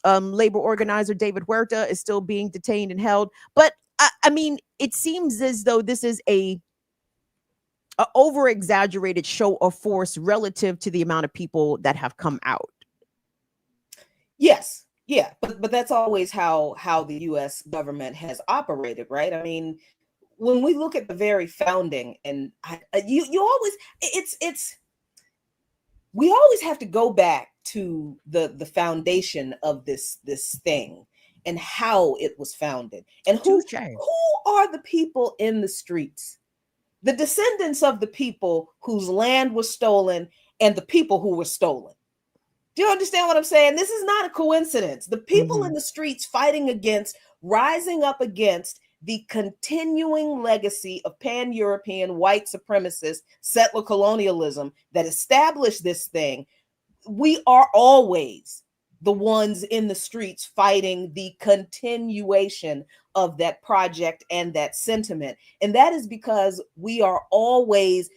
C: Labor organizer David Huerta is still being detained and held. But I mean, it seems as though this is a a over exaggerated show of force relative to the amount of people that have come out.
D: Yes. Yeah. But that's always how the US government has operated, right? I mean, when we look at the very founding, and you always, we always have to go back to the foundation of this thing and how it was founded, and who are the people in the streets, the descendants of the people whose land was stolen and the people who were stolen. Do you understand what I'm saying? This is not a coincidence. The people in the streets fighting against, rising up against the continuing legacy of pan-European white supremacist settler colonialism that established this thing. We are always the ones in the streets fighting the continuation of that project and that sentiment. And that is because they are always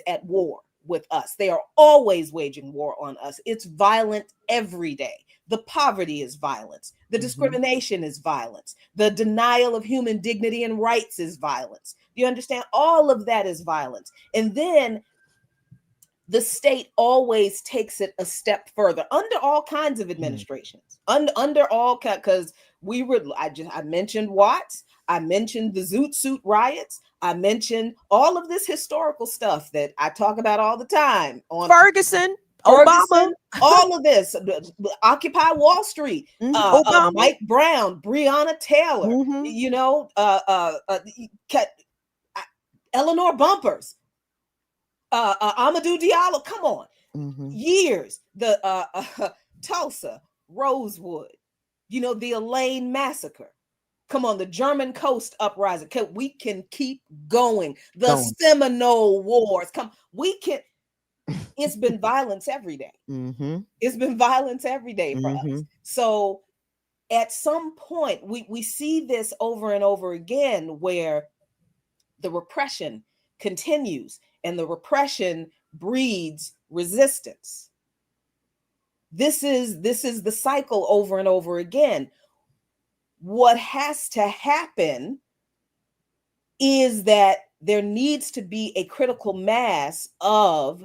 D: at war with us. They are always waging war on us. It's violent every day. The poverty is violence. The discrimination is violence. The denial of human dignity and rights is violence. You understand? All of that is violence. And then the state always takes it a step further under all kinds of administrations, under all, because I mentioned Watts, I mentioned the Zoot Suit riots, I mentioned all of this historical stuff that I talk about all the time on
C: Ferguson, Obama,
D: all of this, Occupy Wall Street, Mike Brown, Breonna Taylor, Eleanor Bumpers, Amadou Diallo. Come on, years. The Tulsa, Rosewood, the Elaine massacre. Come on, the German Coast uprising. We can keep going. The Seminole Wars. We can. It's been violence every day. It's been violence every day for us. So at some point, we see this over and over again, where the repression continues and the repression breeds resistance. This is the cycle over and over again. What has to happen is that there needs to be a critical mass of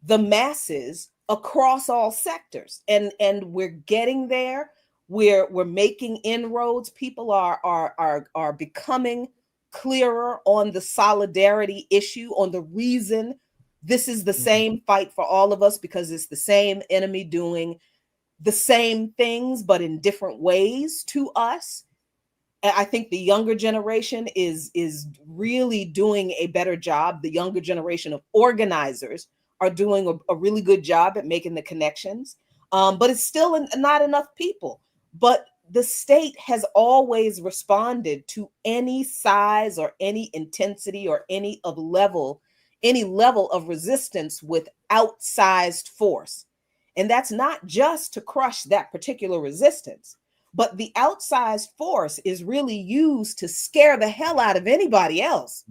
D: the masses across all sectors, and we're getting there. We're making inroads. People are becoming clearer on the solidarity issue, on the reason this is the same fight for all of us, because it's the same enemy doing the same things but in different ways to us. And I think the younger generation is really doing a better job. The younger generation of organizers are doing a really good job at making the connections, but it's still not enough people. But the state has always responded to any size or any intensity or any level of resistance with outsized force. And that's not just to crush that particular resistance, but the outsized force is really used to scare the hell out of anybody else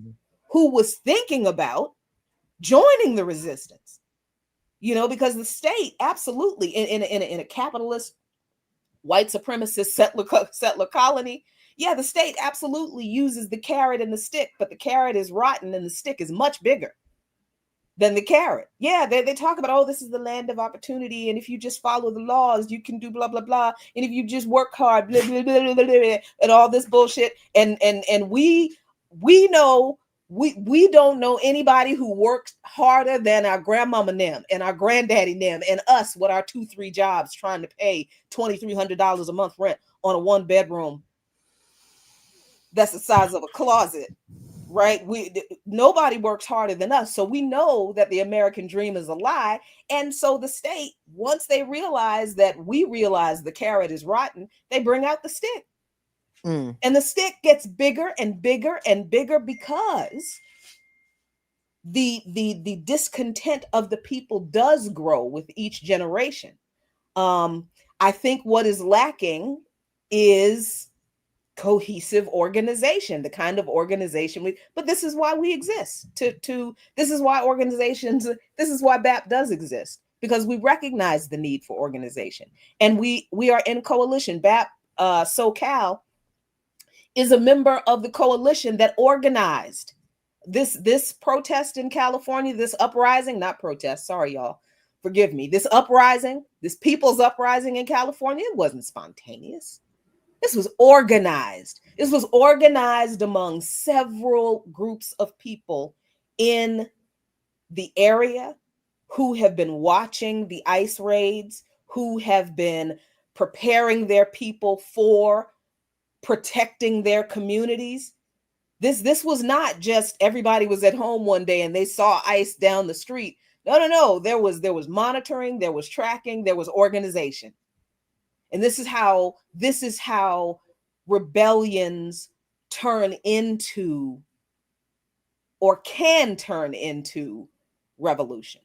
D: who was thinking about joining the resistance, because the state absolutely in a capitalist, white supremacist settler colony, the state absolutely uses the carrot and the stick, but the carrot is rotten and the stick is much bigger than the carrot. They talk about, this is the land of opportunity, and if you just follow the laws, you can do blah blah blah, and if you just work hard, blah blah blah blah, blah, and all this bullshit. And we know. We don't know anybody who works harder than our grandmama them and our granddaddy them and us with our 2-3 jobs trying to pay $2,300 a month rent on a 1-bedroom that's the size of a closet, right? Nobody works harder than us. So we know that the American dream is a lie. And so the state, once they realize that we realize the carrot is rotten, they bring out the stick. And the stick gets bigger and bigger and bigger because the discontent of the people does grow with each generation. I think what is lacking is cohesive organization, the kind of organization but this is why we exist. This is why BAP does exist, because we recognize the need for organization, and we are in coalition. BAP SoCal is a member of the coalition that organized this protest in California, this uprising, not protest, sorry y'all, forgive me, this uprising, this people's uprising in California, it wasn't spontaneous. This was organized. This was organized among several groups of people in the area who have been watching the ICE raids, who have been preparing their people for protecting their communities. This was not just everybody was at home one day and they saw ICE down the street. No. There was monitoring, there was tracking, there was organization. And this is how rebellions turn into or can turn into revolution.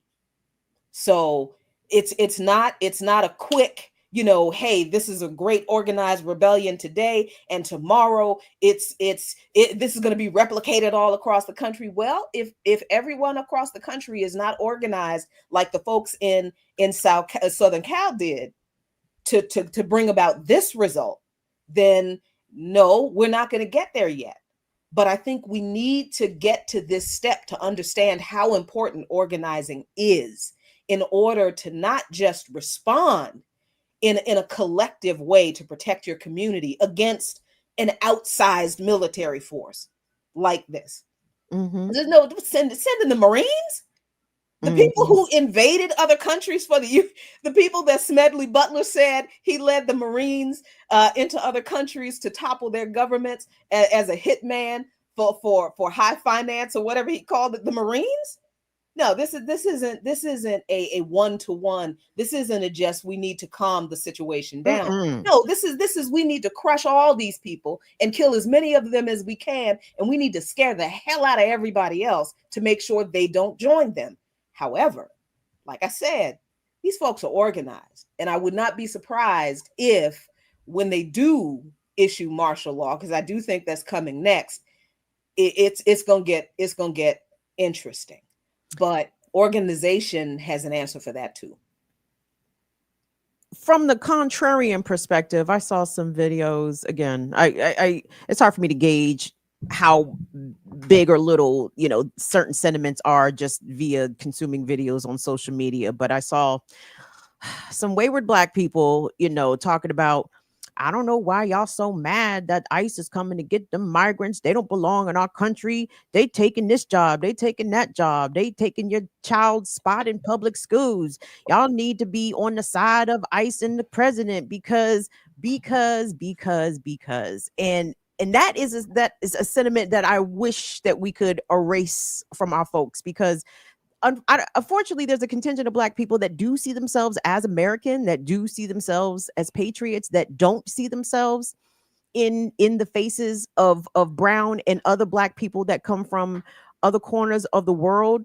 D: So it's not a quick, hey, this is a great organized rebellion today, and tomorrow this is going to be replicated all across the country. Well, if everyone across the country is not organized like the folks in Southern Cal did to bring about this result, then no, we're not going to get there yet. But I think we need to get to this step to understand how important organizing is in order to not just respond in a collective way to protect your community against an outsized military force like this.
C: Mm-hmm.
D: There's no sending the Marines, the people who invaded other countries the people that Smedley Butler said he led the Marines into other countries to topple their governments as a hitman for high finance or whatever he called it, the Marines. No, this isn't a one-to-one. This isn't a just we need to calm the situation down. Mm-mm. No, this is we need to crush all these people and kill as many of them as we can, and we need to scare the hell out of everybody else to make sure they don't join them. However, like I said, these folks are organized, and I would not be surprised if when they do issue martial law, because I do think that's coming next, it's gonna get interesting. But organization has an answer for that too.
C: From the contrarian perspective, I saw some videos. Again, I it's hard for me to gauge how big or little, certain sentiments are just via consuming videos on social media. But I saw some wayward Black people, talking about, I don't know why y'all so mad that ICE is coming to get them migrants. They don't belong in our country. They taking this job. They taking that job. They taking your child's spot in public schools. Y'all need to be on the side of ICE and the president because. And that is a sentiment that I wish that we could erase from our folks, because unfortunately, there's a contingent of Black people that do see themselves as American, that do see themselves as patriots, that don't see themselves in the faces of brown and other Black people that come from other corners of the world,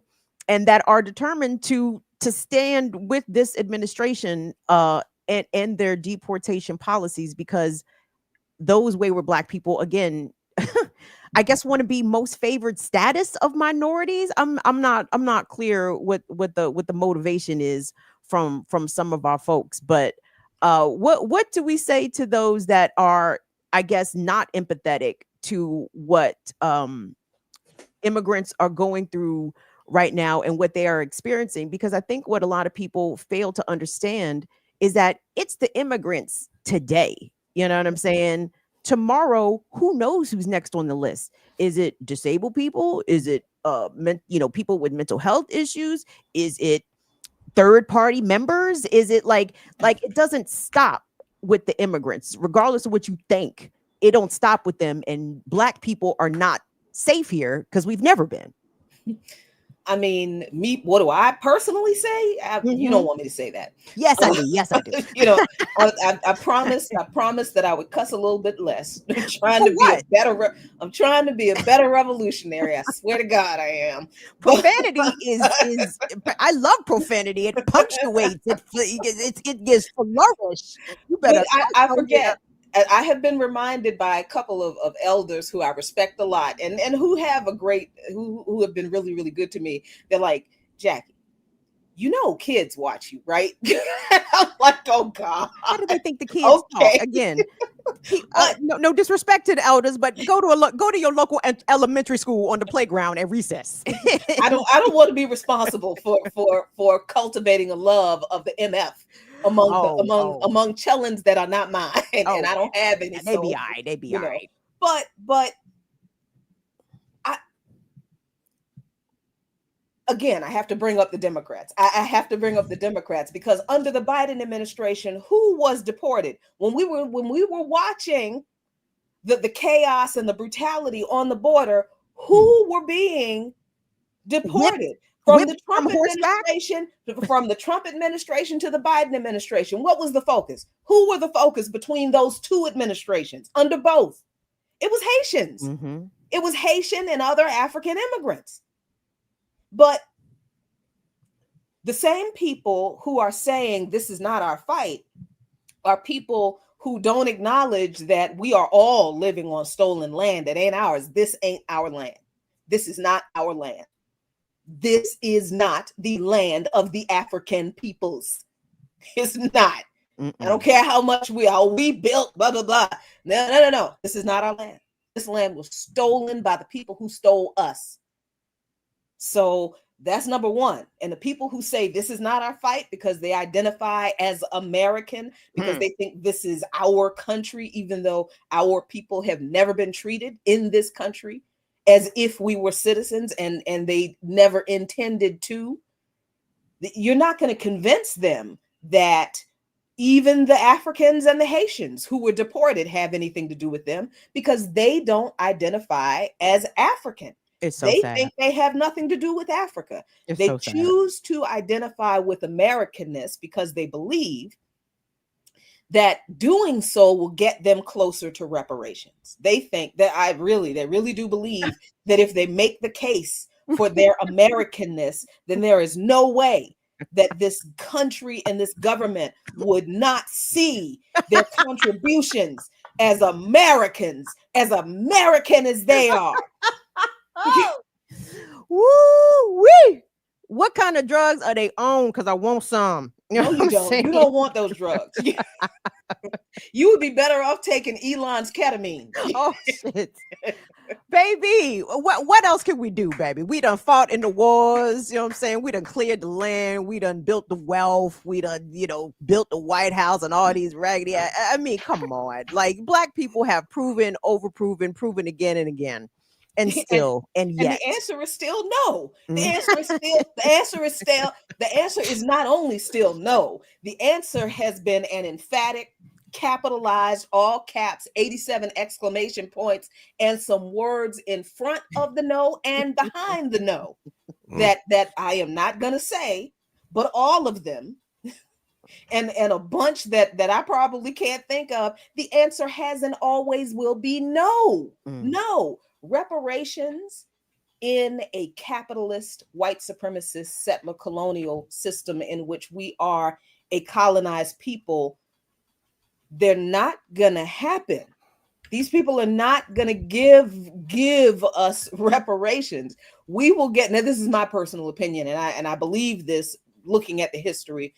C: and that are determined to stand with this administration and their deportation policies, because those wayward Black people, again, I guess, want to be most favored status of minorities. I'm not clear what the motivation is from some of our folks. But what do we say to those that are, I guess, not empathetic to what immigrants are going through right now and what they are experiencing? Because I think what a lot of people fail to understand is that it's the immigrants today. You know what I'm saying? Tomorrow, who knows who's next on the list? Is it disabled people? Is it people with mental health issues? Is it third party members? Is it like it doesn't stop with the immigrants, regardless of what you think. It don't stop with them, and Black people are not safe here because we've never been.
D: I mean, what do I personally say? You don't want me to say that.
C: Yes, I do. Yes, I do.
D: I promised that I would cuss a little bit less. I'm trying to be a better revolutionary. I swear to God, I am.
C: Profanity is I love profanity. It punctuates. It gives flourish. You better.
D: I forget. I have been reminded by a couple of elders who I respect a lot and who have who have been really, really good to me. They're like, Jackie, kids watch you, right? I'm like, oh God.
C: How do they think the kids talk? Again, No disrespect to the elders, but go to your local elementary school on the playground at recess.
D: I don't want to be responsible for cultivating a love of the MF among chillins that are not mine, and I don't have any.
C: They be all right. They be all right.
D: But again, I have to bring up the Democrats. I have to bring up the Democrats because under the Biden administration, who was deported? When we were watching the chaos and the brutality on the border, who were being deported? From the Trump administration to the Biden administration. What was the focus? Who were the focus between those two administrations? Under both, it was Haitians.
C: Mm-hmm.
D: It was Haitian and other African immigrants. But the same people who are saying this is not our fight are people who don't acknowledge that we are all living on stolen land that ain't ours. This ain't our land. This is not our land. This is not the land of the African peoples. It's not. I don't care how much we built, blah, blah, blah. No. This is not our land. This land was stolen by the people who stole us. So that's number one. And the people who say this is not our fight because they identify as American, because they think this is our country, even though our people have never been treated in this country as if we were citizens and they never intended to. You're not going to convince them that even the Africans and the Haitians who were deported have anything to do with them because they don't identify as African.
C: It's so
D: they
C: sad.
D: think they have nothing to do with Africa.
C: It's
D: they
C: so sad.
D: choose to identify with Americanness because they believe that doing so will get them closer to reparations. They think that they really do believe that if they make the case for their Americanness, then there is no way that this country and this government would not see their contributions as Americans, as American as they are.
C: Woo-wee. What kind of drugs are they on? Because I want some.
D: No, you don't. You don't want those drugs. You would be better off taking Elon's ketamine.
C: Oh shit. Baby, what else can we do, baby? We done fought in the wars, you know what I'm saying? We done cleared the land, we done built the wealth, we done, built the White House and all these raggedy. I mean, come on. Like, Black people have proven again and again. And yet.
D: And the answer is still no. The answer is not only still no. The answer has been an emphatic, capitalized, all caps, 87 exclamation points, and some words in front of the no and behind the no that I am not going to say, but all of them and a bunch that I probably can't think of. The answer has and always will be no. No. Reparations in a capitalist, white supremacist, settler colonial system in which we are a colonized people, they're not gonna happen. These people are not gonna give us reparations. We will get, now this is my personal opinion, and I believe this looking at the history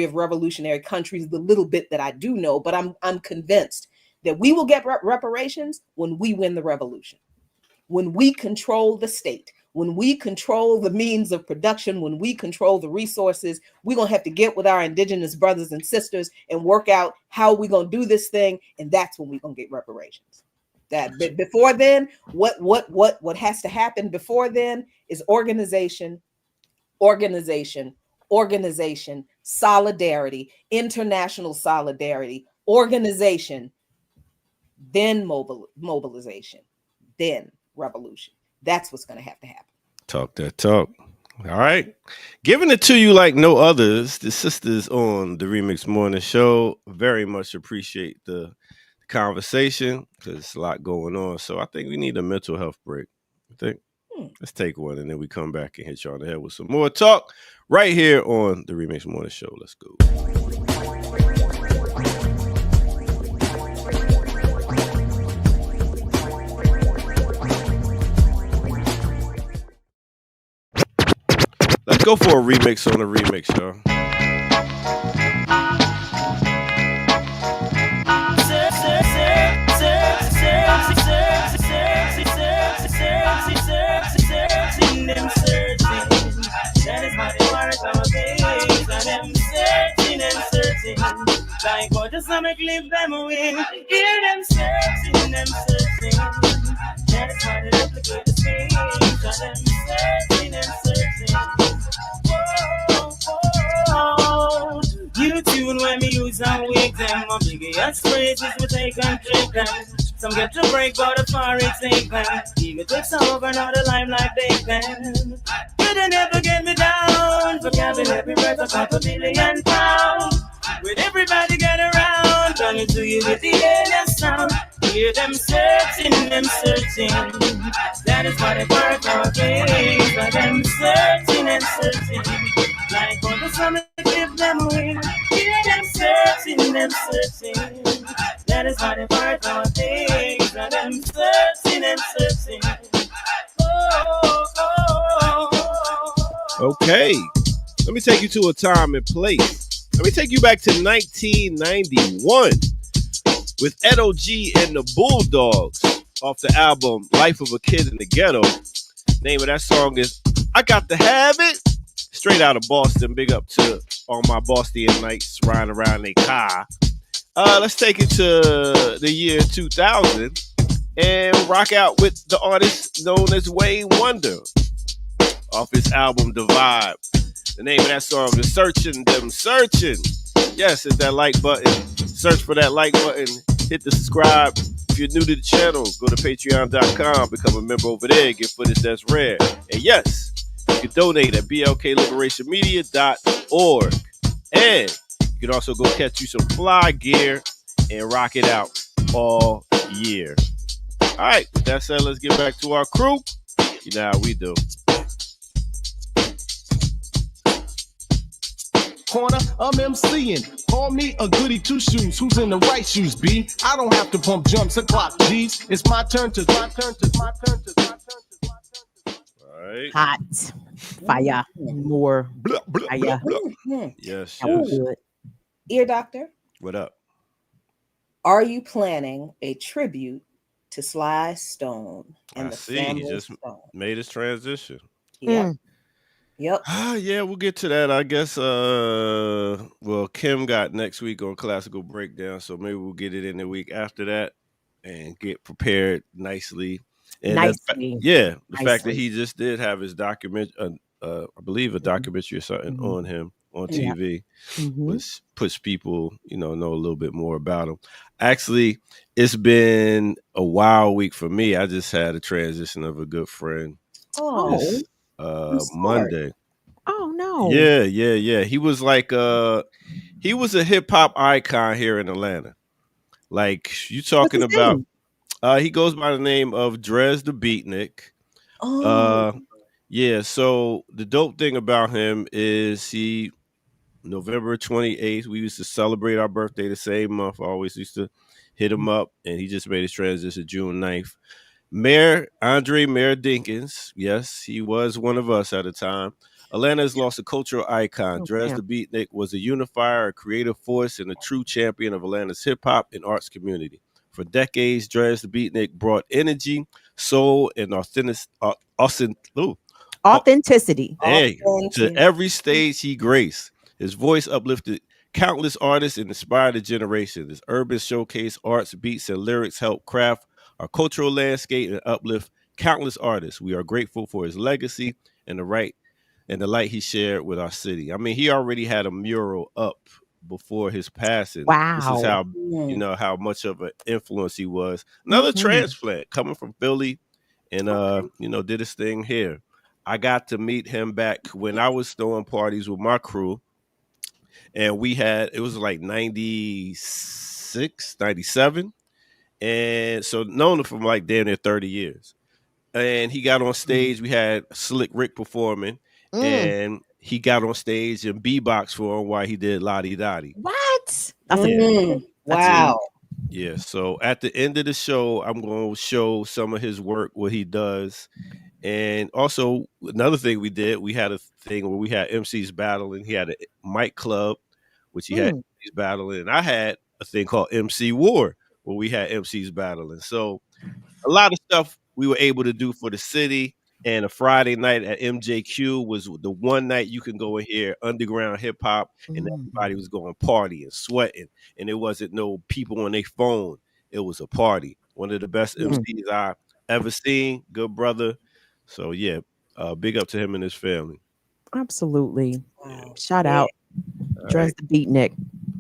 D: of revolutionary countries, the little bit that I do know, but I'm convinced that we will get reparations when we win the revolution, when we control the state, when we control the means of production, when we control the resources. We're going to have to get with our indigenous brothers and sisters and work out how we're going to do this thing. And that's when we're going to get reparations. That before then, what has to happen before then is organization, solidarity, international solidarity, organization, then mobilization, then revolution. That's what's going to have to happen.
B: Talk that talk. All right. Giving it to you like no others, the sisters on the Remix Morning Show. Very much appreciate the conversation because there's a lot going on. So I think we need a mental health break. I think let's take one and then we come back and hit you on the head with some more talk right here on the Remix Morning Show. Let's go. Let's go for a remix on the remix, y'all.
E: Like what the summer clip them win. Hear them searching, them searching. That's why they replicate the speech. So them searching and searching. Whoa. You tune when me use and wake them. My biggest phrases we take and take them. Some get to break, but the far it take them. Even if it's over, not a limelight they can. You'll never get me down. For having every breath of £500 million. With everybody get around, coming to you with the alien sound. Hear them searching, them searching. That is what they work our case. But them searching and searching. Like on the summit, give them wing. Hear them searching, them searching. That is what they work our case. But them searching and searching.
B: Okay, let me take you to a time and place. Let me take you back to 1991 with Edo G and the Bulldogs off the album Life of a Kid in the Ghetto. Name of that song is I Got to Have It. Straight out of Boston. Big up to all my Bostonian nights riding around their car. Let's take it to the year 2000 and rock out with the artist known as Wayne Wonder off his album The Vibe. The name of that song is Searching Them Searching. Yes, hit that like button. Search for that like button. Hit the subscribe. If you're new to the channel, go to patreon.com. Become a member over there. Get footage that's rare. And yes, you can donate at blkliberationmedia.org. And you can also go catch you some fly gear and rock it out all year. All right, with that said, let's get back to our crew. You know how we do.
F: Corner, I'm MCing. Call me a goody two shoes. Who's in the right shoes, B? I don't have to pump jumps and clock G's. It's my turn to.
B: All right.
C: Hot fire, more fire.
B: Yes,
C: That was
B: yes.
C: good.
D: Ear doctor,
B: What up?
D: are you planning a tribute to Sly Stone and
B: I
D: the
B: see. He
D: family
B: just
D: Stone?
B: made his transition.
D: Yep. Yep.
B: Yeah, we'll get to that. I guess well, Kim got next week on Classical Breakdown, so maybe we'll get it in the week after that and get prepared nicely. And
C: Nicely.
B: the fact that
C: Nicely.
B: he just did have his document, I believe a documentary or something on him on
C: Yeah.
B: TV,
C: Mhm.
B: which puts people, know a little bit more about him. Actually, it's been a wild week for me. I just had a transition of a good friend
D: Oh,
B: this
D: I'm sorry.
B: Monday.
C: Oh no.
B: Yeah. He was like he was a hip hop icon here in Atlanta. Like you talking
C: What's his
B: about
C: name?
B: he goes by the name of Drez the Beatnik.
D: Oh,
B: Yeah, so the dope thing about him is he November 28th, we used to celebrate our birthday the same month. I always used to hit him up, and he just made his transition June 9th. Mayor Dinkins, yes, he was one of us at the time. Atlanta has lost a cultural icon.
C: Oh,
B: Drez the Beatnik was a unifier, a creative force, and a true champion of Atlanta's hip hop and arts community. For decades, Drez the Beatnik brought energy, soul, and
C: Authenticity.
B: to every stage he graced. His voice uplifted countless artists and inspired a generation. His urban showcase, arts, beats, and lyrics helped craft our cultural landscape and uplift countless artists. We are grateful for his legacy and the light he shared with our city. I mean, he already had a mural up before his passing. This is
C: Wow.
B: how how much of an influence he was. Another transplant coming from Philly, and did his thing here. I got to meet him back when I was throwing parties with my crew, and it was like 96, 97. And so known him from like damn near 30 years. And he got on stage. We had Slick Rick performing, and he got on stage and beatbox for him while he did Lottie Dottie.
C: What?
D: Wow.
B: Yeah. So at the end of the show, I'm going to show some of his work, what he does. And also another thing we did, we had a thing where we had MCs battling. He had a mic club, which he had MCs battling. And I had a thing called MC War, where we had MCs battling. So a lot of stuff we were able to do for the city. And a Friday night at MJQ was the one night you can go and hear underground hip hop, and everybody was going party and sweating, and it wasn't no people on their phone. It was a party. One of the best MCs I ever seen. Good brother. So yeah, big up to him and his family.
C: Absolutely.
D: Wow.
C: Shout
D: Yeah.
C: out. Dress the Beatnik.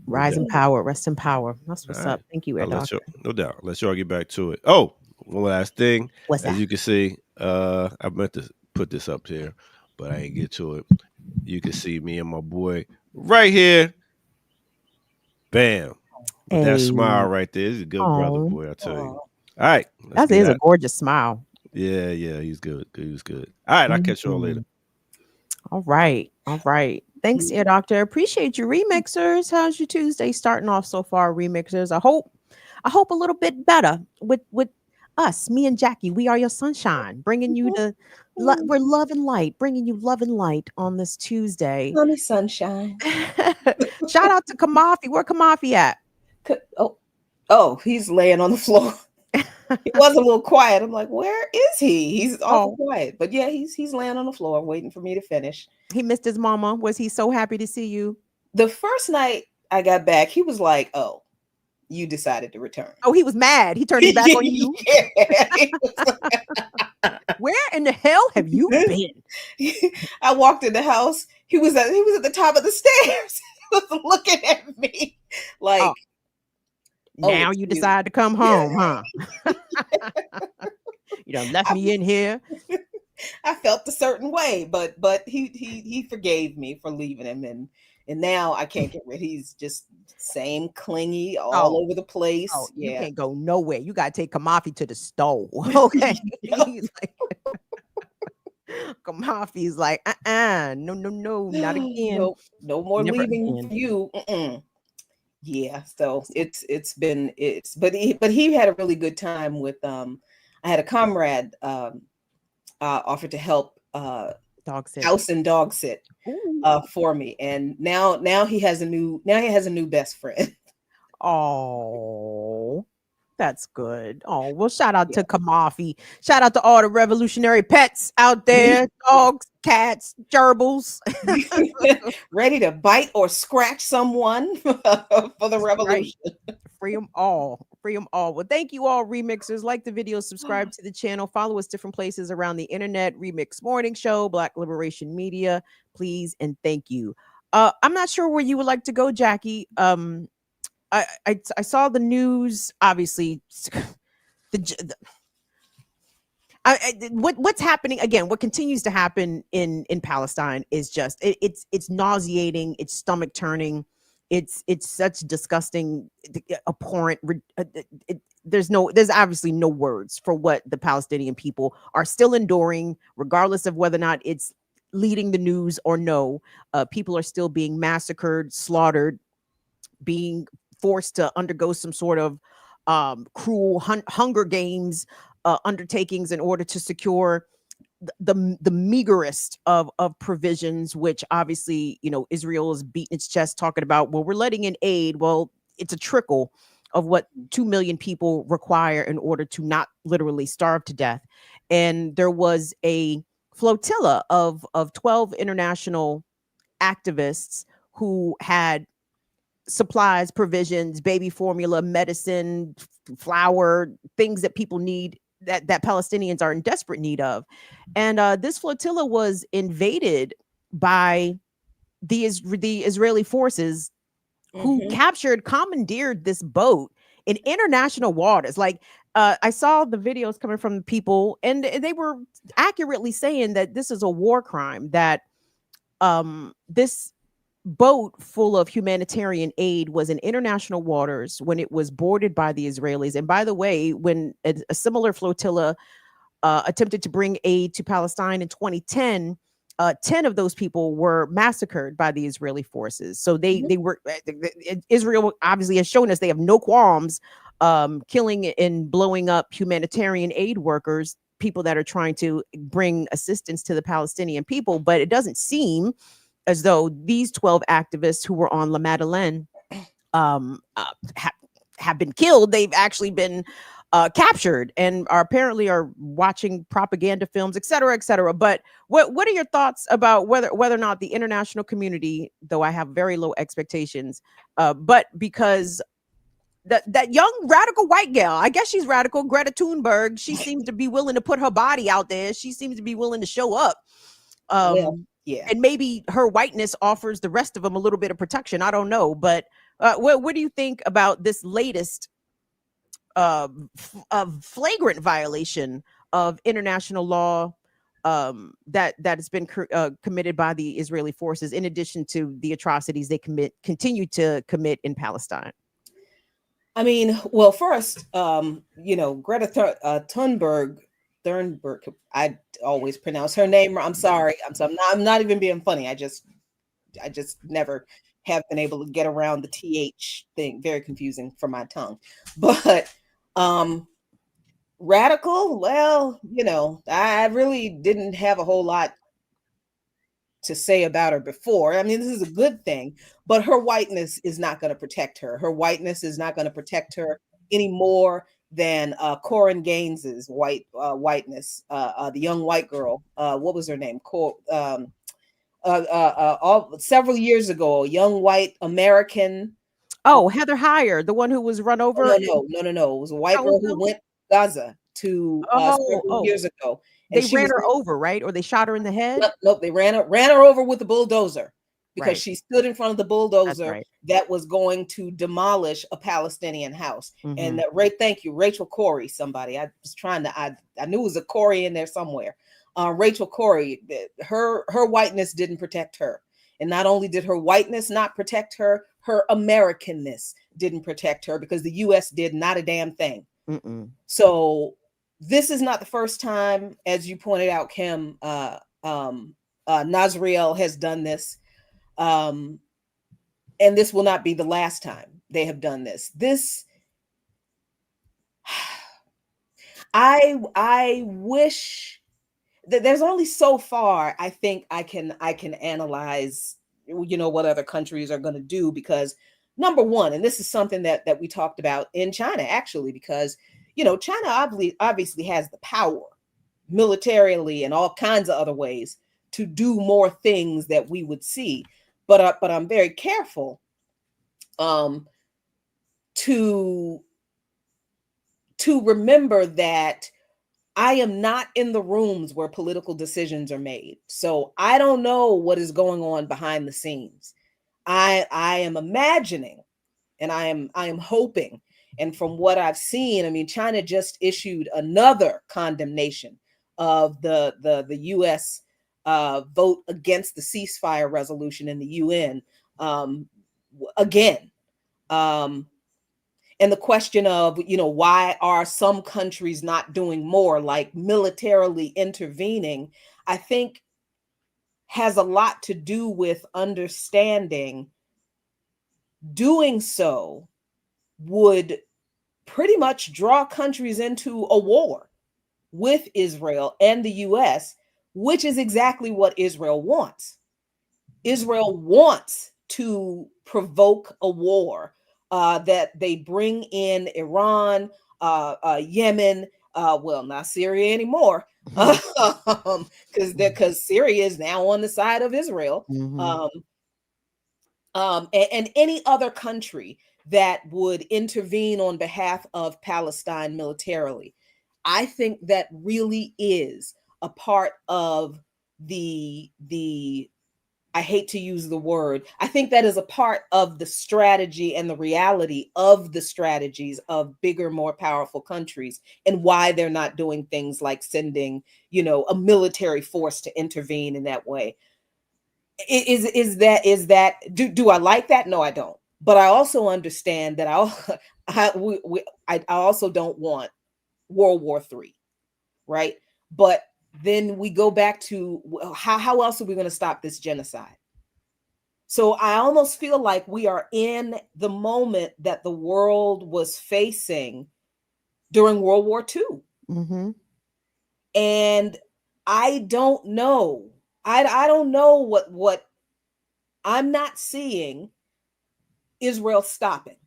C: Rise in
B: doubt.
C: power. Rest in power. That's what's
B: All
C: up. Thank you, Air Doctor.
B: No doubt. Let's y'all get back to it. Oh, one last thing.
C: What's
B: As
C: that?
B: you can see, I meant to put this up here, but I ain't get to it. You can see me and my boy right here. Bam. With that smile right there. He's a good brother, boy, I tell you. All right.
C: That is a gorgeous smile.
B: Yeah, he's good. He was good. All right, I'll catch y'all later.
C: All right. Thanks, Air Doctor. Appreciate you, remixers. How's your Tuesday starting off so far, remixers? I hope a little bit better with us, me and Jackie. We are your sunshine, bringing you we're love and light, bringing you love and light on this Tuesday.
D: Sunny sunshine.
C: Shout out to Kamafi. Where Kamafi at?
D: Oh, he's laying on the floor. He was a little quiet. I'm like, where is he? He's all quiet. But yeah, he's laying on the floor waiting for me to finish.
C: He missed his mama. Was he so happy to see you?
D: The first night I got back, he was like, oh, you decided to return.
C: Oh, he was mad. He turned his back on you. Where in the hell have you been?
D: I walked in the house. He was at the top of the stairs. He was looking at me like,
C: now you decide to come home, huh? You done left me in here.
D: I felt a certain way, but he forgave me for leaving him, and now I can't get rid. He's just same clingy all over the place.
C: Oh, you can't go nowhere. You gotta take Kamafi to the stove. Okay. He's like, Kamafi's like, no, not again.
D: No more
C: Never
D: leaving
C: again.
D: you. Yeah, so but he had a really good time with I had a comrade offered to help
C: dog sit.
D: house and dog sit for me, and now he has a new best friend.
C: Oh, that's good. Oh, well, shout out to Kamafi. Shout out to all the revolutionary pets out there, dogs, cats, gerbils.
D: Ready to bite or scratch someone for the revolution.
C: Right. Free them all. Well, thank you all, remixers. Like the video, subscribe to the channel, follow us different places around the internet. Remix Morning Show, Black Liberation Media, please and thank you. I'm not sure where you would like to go, Jackie. I saw the news. Obviously, what's happening again? What continues to happen in Palestine is just it's nauseating. It's stomach turning. It's such disgusting, abhorrent. There's obviously no words for what the Palestinian people are still enduring, regardless of whether or not it's leading the news or no. People are still being massacred, slaughtered, being forced to undergo some sort of cruel Hunger Games undertakings in order to secure the meagerest of provisions, which obviously, Israel is beating its chest talking about, well, we're letting in aid. Well, it's a trickle of what 2 million people require in order to not literally starve to death. And there was a flotilla of 12 international activists who had supplies, provisions, baby formula, medicine, flour, things that people need, that Palestinians are in desperate need of. And this flotilla was invaded by the Israeli forces, who commandeered this boat in international waters. Like, I saw the videos coming from the people, and they were accurately saying that this is a war crime, that this boat full of humanitarian aid was in international waters when it was boarded by the Israelis. And by the way, when a similar flotilla attempted to bring aid to Palestine in 2010, 10 of those people were massacred by the Israeli forces. So they were, Israel obviously has shown us they have no qualms killing and blowing up humanitarian aid workers, people that are trying to bring assistance to the Palestinian people. But it doesn't seem as though these 12 activists who were on La Madeleine have been killed. They've actually been captured and are apparently are watching propaganda films, et cetera, et cetera. But what are your thoughts about whether or not the international community, though I have very low expectations, but because that young radical white gal, I guess she's radical, Greta Thunberg, she seems to be willing to put her body out there. She seems to be willing to show up.
D: Well, yeah.
C: And maybe her whiteness offers the rest of them a little bit of protection. I don't know. But what do you think about this latest flagrant violation of international law that has been committed by the Israeli forces, in addition to the atrocities they continue to commit in Palestine?
D: I mean, well, first, Greta Thunberg, I always pronounce her name. I'm sorry. I'm not even being funny. I just never have been able to get around the TH thing. Very confusing for my tongue. But radical, well, I really didn't have a whole lot to say about her before. I mean, this is a good thing, but her whiteness is not going to protect her. Her whiteness is not going to protect her any more than Corinne Gaines's whiteness, the young white girl. What was her name? Several years ago, a young white American.
C: Oh, Heather Heyer, the one who was run over.
D: No. It was a white girl who went to Gaza several years ago.
C: They ran her over, right? Or they shot her in the head?
D: Nope. They ran her over with the bulldozer because she stood in front of the bulldozer that was going to demolish a Palestinian house. And thank you, Rachel Corrie, somebody. I was trying to, I knew it was a Corrie in there somewhere. Rachel Corrie, her whiteness didn't protect her. And not only did her whiteness not protect her, her Americanness didn't protect her, because the U.S. did not a damn thing. So this is not the first time, as you pointed out, Kim, Nazriel has done this. And this will not be the last time they have done this. I wish that there's only so far I think I can analyze, what other countries are going to do, because number one, and this is something that we talked about in China, actually, because China obviously has the power militarily and all kinds of other ways to do more things that we would see. But I'm very careful to remember that I am not in the rooms where political decisions are made. So I don't know what is going on behind the scenes. I am imagining, and I am hoping. And from what I've seen, I mean, China just issued another condemnation of the U.S. Vote against the ceasefire resolution in the UN again. And the question of, why are some countries not doing more, like militarily intervening, I think has a lot to do with understanding doing so would pretty much draw countries into a war with Israel and the US, which is exactly what Israel wants. Israel wants to provoke a war, that they bring in Iran, Yemen, well, not Syria anymore, because Syria is now on the side of Israel, and any other country that would intervene on behalf of Palestine militarily. I think that really is a part of the I hate to use the word, I think that is a part of the strategy and the reality of the strategies of bigger, more powerful countries, and why they're not doing things like sending, a military force to intervene in that way. Do I like that? No, I don't. But I also understand that I also don't want World War III, right? But then we go back to how else are we going to stop this genocide? So I almost feel like we are in the moment that the world was facing during World War II. And I don't know. I don't know what I'm not seeing Israel stopping.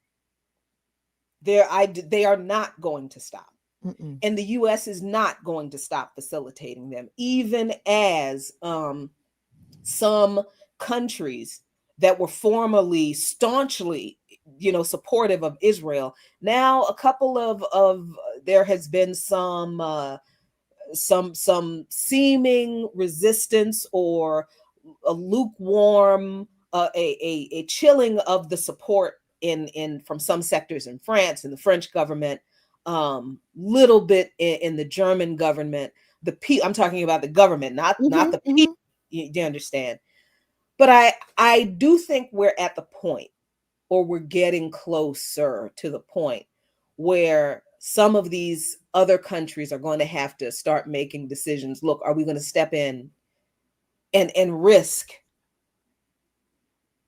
D: they are not going to stop.
C: Mm-mm.
D: And the US is not going to stop facilitating them, even as some countries that were formerly staunchly, supportive of Israel. Now, a couple of there has been some seeming resistance or a lukewarm, a chilling of the support in from some sectors in France, in the French government, little bit in the German government. I'm talking about the government, not the people. You understand? But I do think we're at the point, or we're getting closer to the point, where some of these other countries are going to have to start making decisions. Look, are we going to step in and risk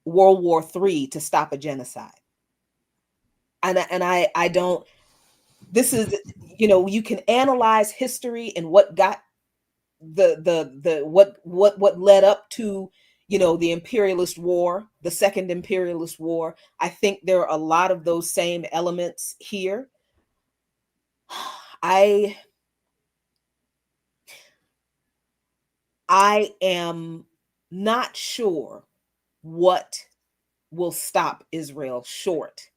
D: World War III to stop a genocide? And I don't. This is, you can analyze history and what got what led up to the imperialist war, the second imperialist war. I think there are a lot of those same elements here. I am not sure what will stop Israel short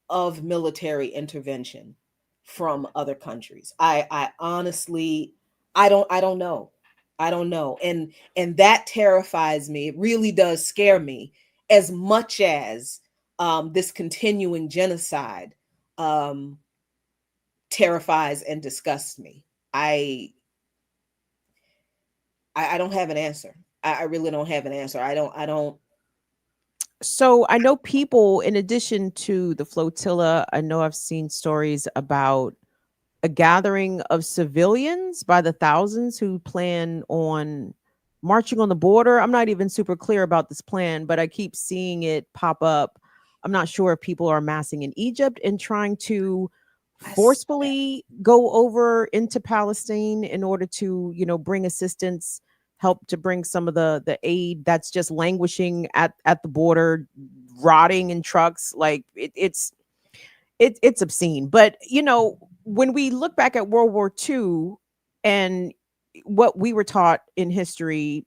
D: of military intervention from other countries. I honestly, I don't know. I don't know. And that terrifies me. It really does scare me, as much as this continuing genocide terrifies and disgusts me. I don't have an answer. I really don't have an answer. I don't.
C: So I know people, in addition to the flotilla, I know I've seen stories about a gathering of civilians by the thousands who plan on marching on the border. I'm not even super clear about this plan, but I keep seeing it pop up. I'm not sure if people are massing in Egypt and trying to forcefully go over into Palestine in order to, bring assistance, help to bring some of the aid that's just languishing at the border, rotting in trucks. Like it's obscene. But when we look back at World War II and what we were taught in history,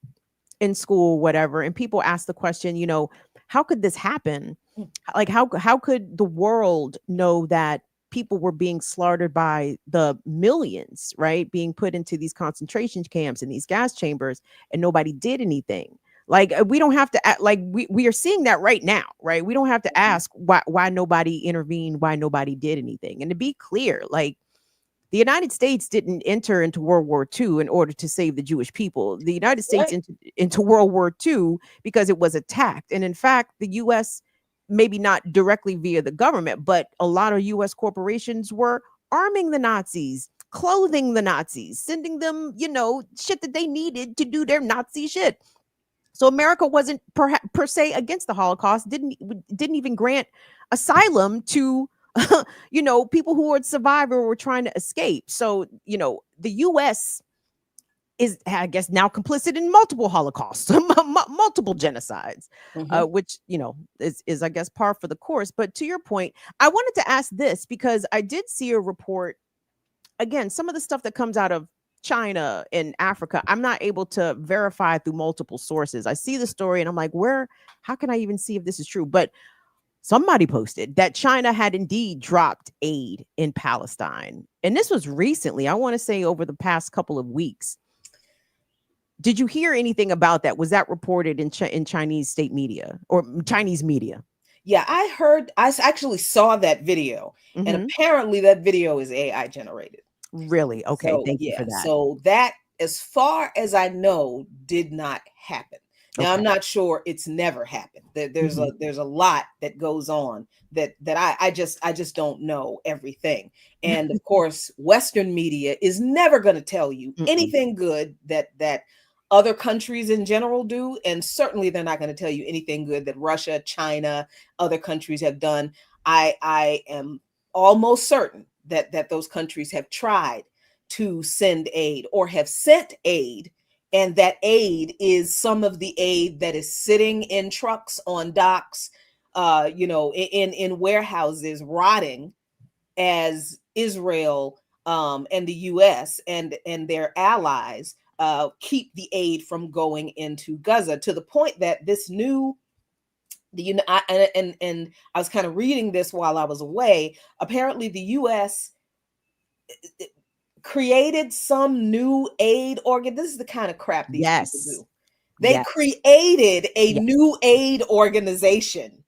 C: in school, whatever, and people ask the question, how could this happen? Like how could the world know that people were being slaughtered by the millions, right? Being put into these concentration camps and these gas chambers, and nobody did anything. Like we don't have to act, like we are seeing that right now, right? We don't have to ask why nobody intervened, why nobody did anything. And to be clear, like the United States didn't enter into World War II in order to save the Jewish people. The United States into World War II because it was attacked. And in fact, the U.S., maybe not directly via the government, but a lot of U.S. corporations were arming the Nazis, clothing the Nazis, sending them, shit that they needed to do their Nazi shit. So America wasn't per se against the Holocaust, didn't even grant asylum to, people who were survived or were trying to escape. So, the U.S. is, I guess, now complicit in multiple Holocausts, multiple genocides, which, is, I guess, par for the course. But to your point, I wanted to ask this because I did see a report, again, some of the stuff that comes out of China and Africa, I'm not able to verify through multiple sources. I see the story and I'm like, how can I even see if this is true? But somebody posted that China had indeed dropped aid in Palestine. And this was recently, I want to say over the past couple of weeks. Did you hear anything about that? Was that reported in Chinese state media or Chinese media?
D: Yeah, I actually saw that video, and apparently that video is AI generated.
C: Really? Okay,
D: so,
C: thank you for that.
D: So that, as far as I know, did not happen. Now, I'm not sure it's never happened. There's a lot that goes on that I just don't know everything. And of course, Western media is never going to tell you anything good that other countries in general do, and certainly they're not going to tell you anything good that Russia, China, other countries have done. I am almost certain that those countries have tried to send aid or have sent aid, and that aid is some of the aid that is sitting in trucks on docks, in warehouses, rotting as Israel and the U.S. and their allies keep the aid from going into Gaza, to the point that this new, and I was kind of reading this while I was away. Apparently, the U.S. created some new aid organ. This is the kind of crap these people do. They created a new aid organization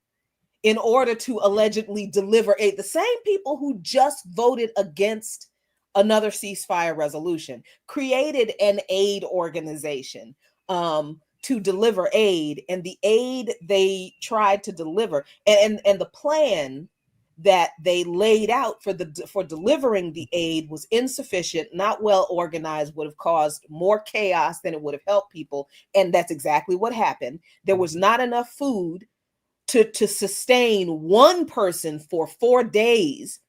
D: in order to allegedly deliver aid. The same people who just voted against another ceasefire resolution created an aid organization to deliver aid, and the aid they tried to deliver, and the plan that they laid out for delivering the aid was insufficient, not well organized, would have caused more chaos than it would have helped people. And that's exactly what happened. There was not enough food to sustain one person for 4 days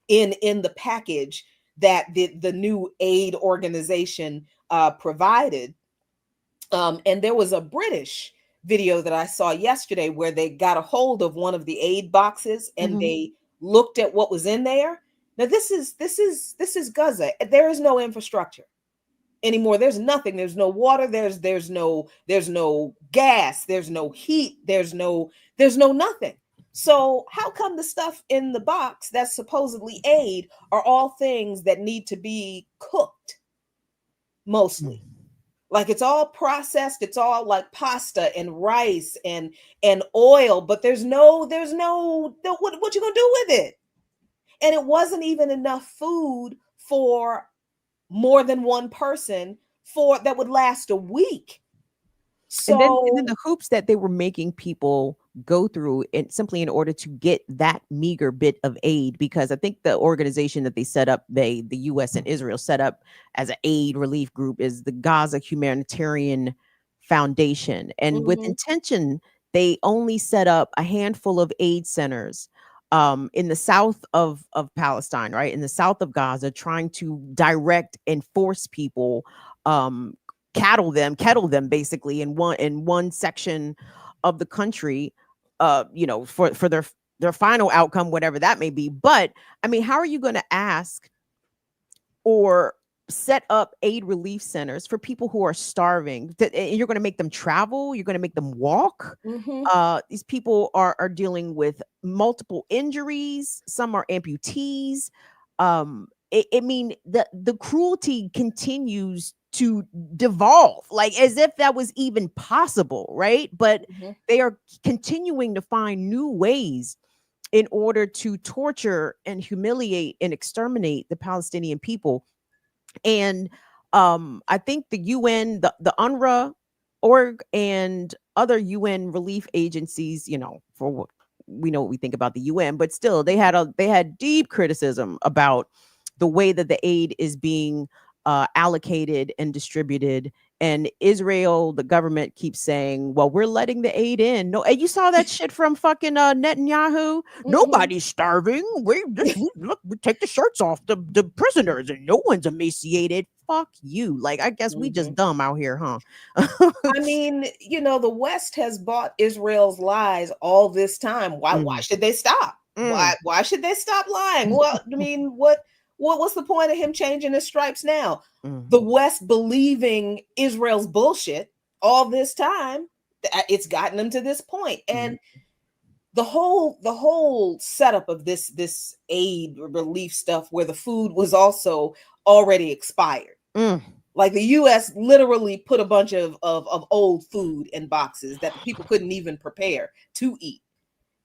D: in the package that the new aid organization provided. And there was a British video that I saw yesterday where they got a hold of one of the aid boxes and they looked at what was in there. Now this is Gaza. There is no infrastructure anymore. There's nothing. There's no water. There's no gas. There's no heat. There's no nothing. So how come the stuff in the box that's supposedly aid are all things that need to be cooked mostly? Like it's all processed, it's all like pasta and rice and oil, but there's no what you gonna do with it? And it wasn't even enough food for more than one person that would last a week. So
C: and then the hoops that they were making people go through simply in order to get that meager bit of aid, because I think the organization that they set up, the U.S. and Israel set up as an aid relief group, is the Gaza Humanitarian Foundation. And with intention, they only set up a handful of aid centers in the south of Palestine, right? In the south of Gaza, trying to direct and force people, kettle them basically in one section of the country, for their final outcome, whatever that may be. But I mean, how are you going to ask or set up aid relief centers for people who are starving? You're going to make them travel. You're going to make them walk. These people are dealing with multiple injuries. Some are amputees. I mean, the cruelty continues to devolve, like as if that was even possible, right? But they are continuing to find new ways in order to torture and humiliate and exterminate the Palestinian people. And I think the UN, the UNRWA org, and other UN relief agencies, for what we know what we think about the UN, but still they had deep criticism about the way that the aid is being allocated and distributed. And Israel, the government, keeps saying, well, we're letting the aid in. No, and you saw that shit from fucking Netanyahu. Nobody's starving. We take the shirts off the prisoners and no one's emaciated. Fuck you. Like, I guess we just dumb out here, huh?
D: I mean, the West has bought Israel's lies all this time. Why should they stop? Why should they stop lying? Well, I mean, what's the point of him changing his stripes now? The West believing Israel's bullshit all this time, it's gotten them to this point. And the whole setup of this aid relief stuff, where the food was also already expired. Like the U.S. literally put a bunch of old food in boxes that people couldn't even prepare to eat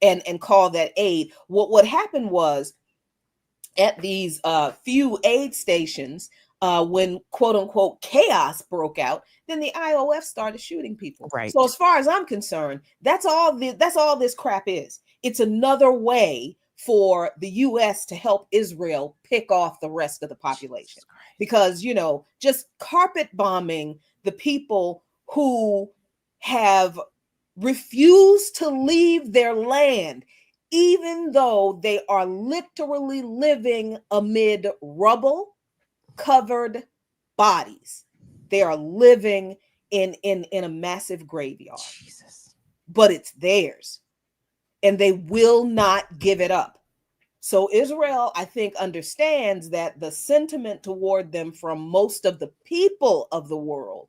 D: and call that aid. What happened was, at these few aid stations, when quote unquote chaos broke out, then the IOF started shooting people.
C: Right.
D: So as far as I'm concerned, that's all this crap is. It's another way for the US to help Israel pick off the rest of the population. Because, just carpet bombing the people who have refused to leave their land, even though they are literally living amid rubble covered bodies. They are living in a massive graveyard. Jesus. But it's theirs, and they will not give it up. So Israel, I think, understands that the sentiment toward them from most of the people of the world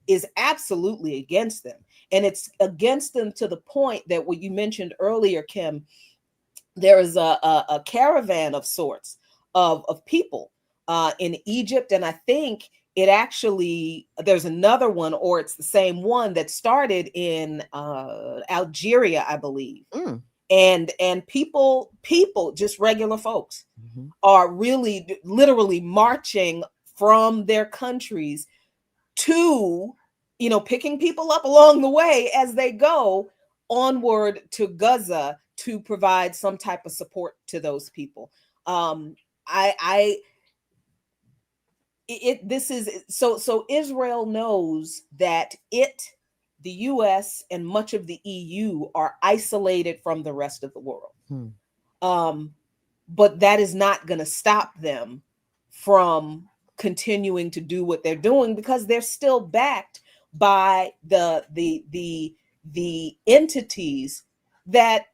D: is absolutely against them. And it's against them to the point that what you mentioned earlier, Kim, there is a caravan of sorts of people in Egypt. And I think it actually, there's another one, or it's the same one that started in Algeria, I believe. And people, just regular folks, are really literally marching from their countries to, picking people up along the way as they go onward to Gaza to provide some type of support to those people. This is so Israel knows that the US and much of the EU are isolated from the rest of the world. But that is not going to stop them from continuing to do what they're doing, because they're still backed by the entities that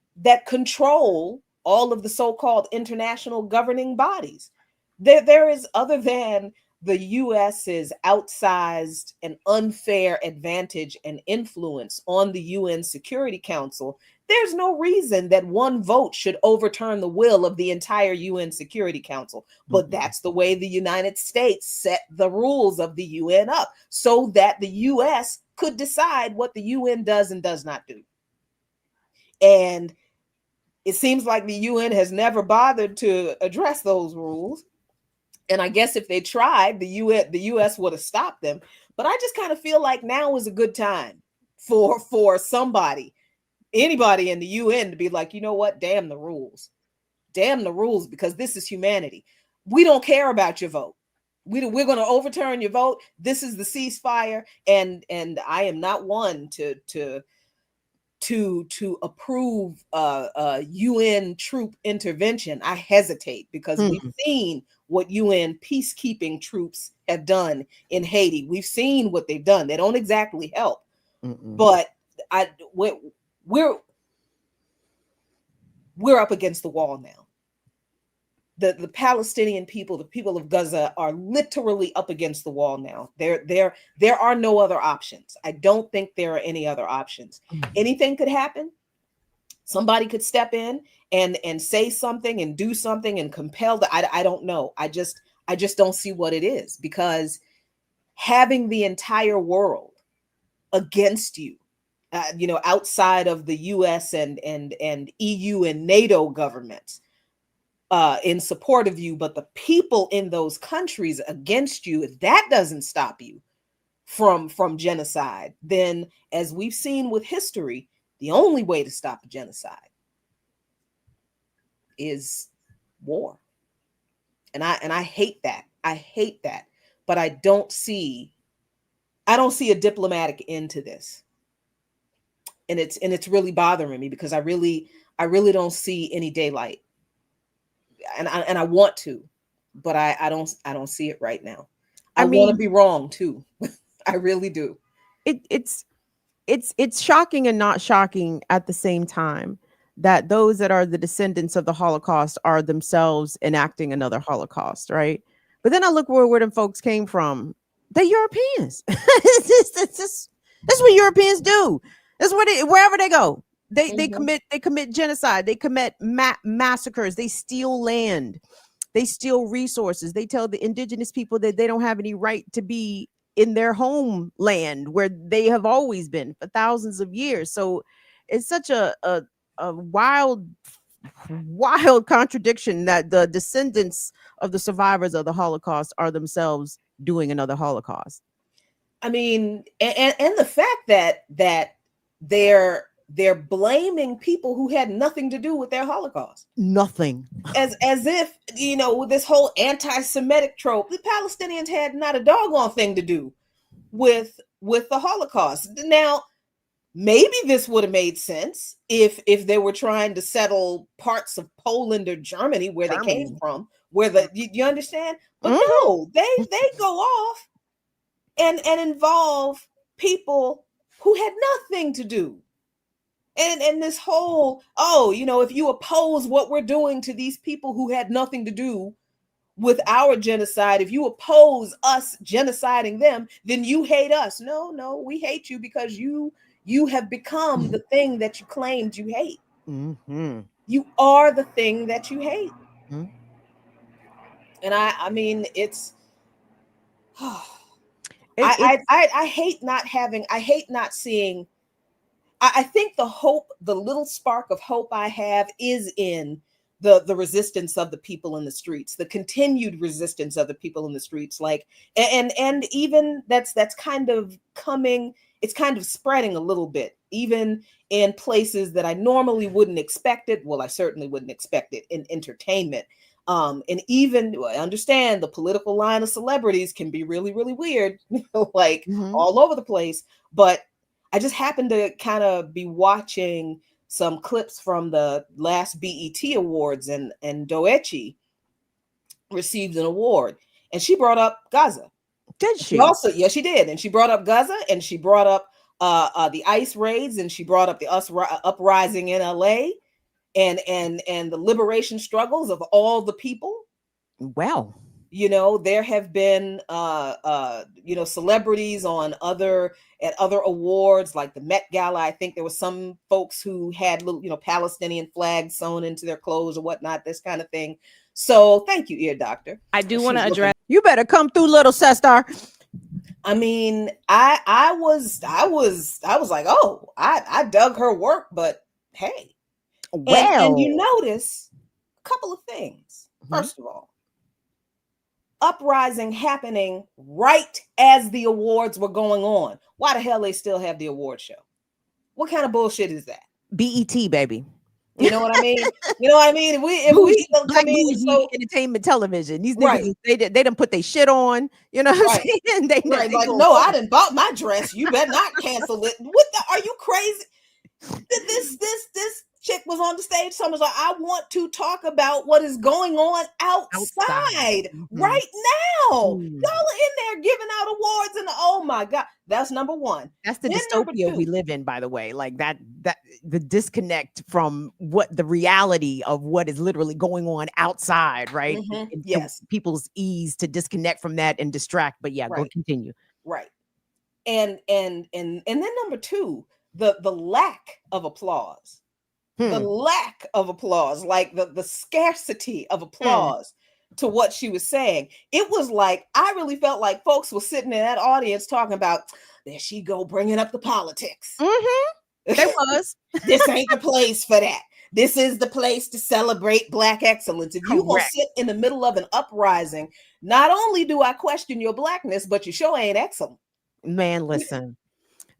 D: control all of the so-called international governing bodies. There is, other than the US's outsized and unfair advantage and influence on the UN Security Council, there's no reason that one vote should overturn the will of the entire UN Security Council. But that's the way the United States set the rules of the UN up, so that the US could decide what the UN does and does not do. And it seems like the UN has never bothered to address those rules. And I guess if they tried, the US would have stopped them. But I just kind of feel like now is a good time for anybody in the UN to be like, you know what? Damn the rules, because this is humanity. We don't care about your vote. We're going to overturn your vote. This is the ceasefire. And I am not one to approve UN troop intervention. I hesitate, because we've seen what UN peacekeeping troops have done in Haiti. We've seen what they've done. They don't exactly help, but we're up against the wall now. The Palestinian people, the people of Gaza, are literally up against the wall now. There are no other options. I don't think there are any other options. Anything could happen. Somebody could step in and say something and do something and compel I don't know. I just don't see what it is, because having the entire world against you, outside of the US and EU and NATO governments, in support of you, but the people in those countries against you, if that doesn't stop you from genocide, then, as we've seen with history, the only way to stop a genocide is war. And I hate that. But I don't see a diplomatic end to this. And it's really bothering me, because I really don't see any daylight. And I want to, but I don't see it right now. I want to be wrong too. I really do.
C: It's shocking and not shocking at the same time that those that are the descendants of the Holocaust are themselves enacting another Holocaust, right? But then I look where them folks came from. The Europeans. That's what Europeans do. That's what wherever they go. They commit genocide. They commit massacres. They steal land. They steal resources. They tell the indigenous people that they don't have any right to be in their homeland where they have always been for thousands of years. So it's such a wild contradiction that the descendants of the survivors of the Holocaust are themselves doing another Holocaust.
D: I mean, and the fact that they're blaming people who had nothing to do with their Holocaust.
C: Nothing. As
D: if, with this whole anti-Semitic trope, the Palestinians had not a doggone thing to do with the Holocaust. Now, maybe this would have made sense if they were trying to settle parts of Poland or Germany where they came from, you understand? But no, they go off and involve people who had nothing to do. And this whole, oh, you know, if you oppose what we're doing to these people who had nothing to do with our genocide, if you oppose us genociding them, then you hate us. No, we hate you because you have become the thing that you claimed you hate.
C: Mm-hmm.
D: You are the thing that you hate.
C: Mm-hmm.
D: And I mean, it's I hate not having, I hate not seeing. I think the hope, the little spark of hope I have is in the resistance of the people in the streets, the continued resistance of the people in the streets. Like, and even that's kind of coming, it's kind of spreading a little bit, even in places that I normally wouldn't expect it. Well, I certainly wouldn't expect it in entertainment. And even I understand the political line of celebrities can be really, really weird, like all over the place. But I just happened to kind of be watching some clips from the last BET Awards, and Doechii received an award, and she brought up Gaza.
C: Did she?
D: Also, yes, she did. And she brought up Gaza, and she brought up the ICE raids, and she brought up the uprising in LA, and the liberation struggles of all the people.
C: Well,
D: you know, there have been you know, celebrities on other awards like the Met Gala. I think there was some folks who had little, you know, Palestinian flags sewn into their clothes or whatnot, this kind of thing. So thank you, Ear Doctor.
G: I do want to address.
C: You better come through, little Sestar.
D: I mean, I was like, oh, I dug her work, but hey,
C: Well,
D: and you notice a couple of things. First of all, uprising happening right as the awards were going on. Why the hell they still have the award show? What kind of bullshit is that?
C: BET, baby.
D: You know what I mean? You know what I mean? If we
C: Black
D: I mean,
C: Bougie
D: so,
C: entertainment television. These
D: Right.
C: niggas, they done put their shit on. You know what I'm
D: Right.
C: saying? They
D: right, like,
C: go-
D: no, I didn't bought my dress. You better not cancel it. What the, are you crazy? This chick was on the stage. Someone's like, I want to talk about what is going on outside right now. Y'all are in there giving out awards, and oh my God, that's number one.
C: That's the
D: Then number
C: dystopia
D: two.
C: we live in, by the way. Like that the disconnect from what the reality of what is literally going on outside, right?
D: Mhm.
C: And
D: Yes.
C: people's ease to disconnect from that and distract. But yeah, go
D: Right.
C: continue.
D: Right. And then number two, the lack of applause. The lack of applause, like the scarcity of applause to what she was saying. It was like, I really felt like folks were sitting in that audience talking about, there she go bringing up the politics.
C: They was.
D: This ain't the place for that. This is the place to celebrate Black excellence. If you gonna
C: Correct.
D: sit in the middle of an uprising, not only do I question your Blackness, but you sure ain't excellent.
C: Man, listen.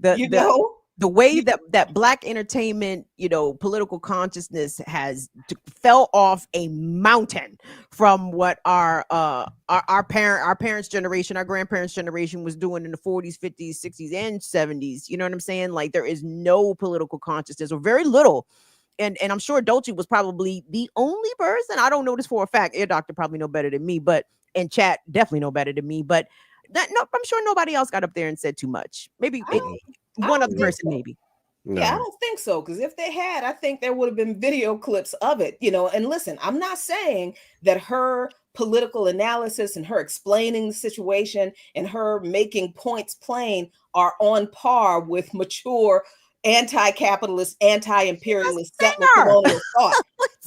D: You know?
C: The way that Black entertainment, you know, political consciousness has fell off a mountain from what our parents' generation, our grandparents' generation was doing in the 40s, 50s, 60s, and 70s. You know what I'm saying? Like, there is no political consciousness, or very little. And I'm sure Doechii was probably the only person. I don't know this for a fact. Ear Doctor probably know better than me, but and chat definitely know better than me. But no, I'm sure nobody else got up there and said too much. Maybe one other person, maybe.
D: Yeah, I don't think so. Because if they had, I think there would have been video clips of it, you know. And listen, I'm not saying that her political analysis and her explaining the situation and her making points plain are on par with mature anti-capitalist, anti-imperialist, settler colonial thought.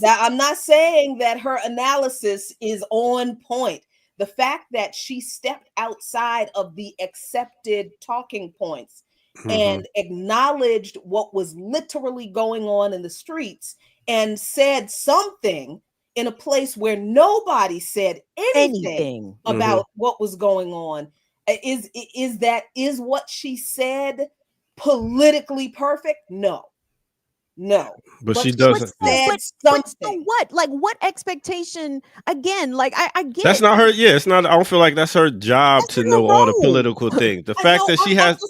D: That I'm not saying that her analysis is on point. The fact that she stepped outside of the accepted talking points and acknowledged what was literally going on in the streets and said something in a place where nobody said anything about what was going on, is what she said politically perfect? No.
B: But she doesn't.
C: But
D: something.
C: so what? Like, what expectation? Again, like I get
B: that's
C: it.
B: not her. Yeah, it's not. I don't feel like that's her job
C: That's
B: to
C: her
B: know all the
C: role.
B: political things. The fact that she has,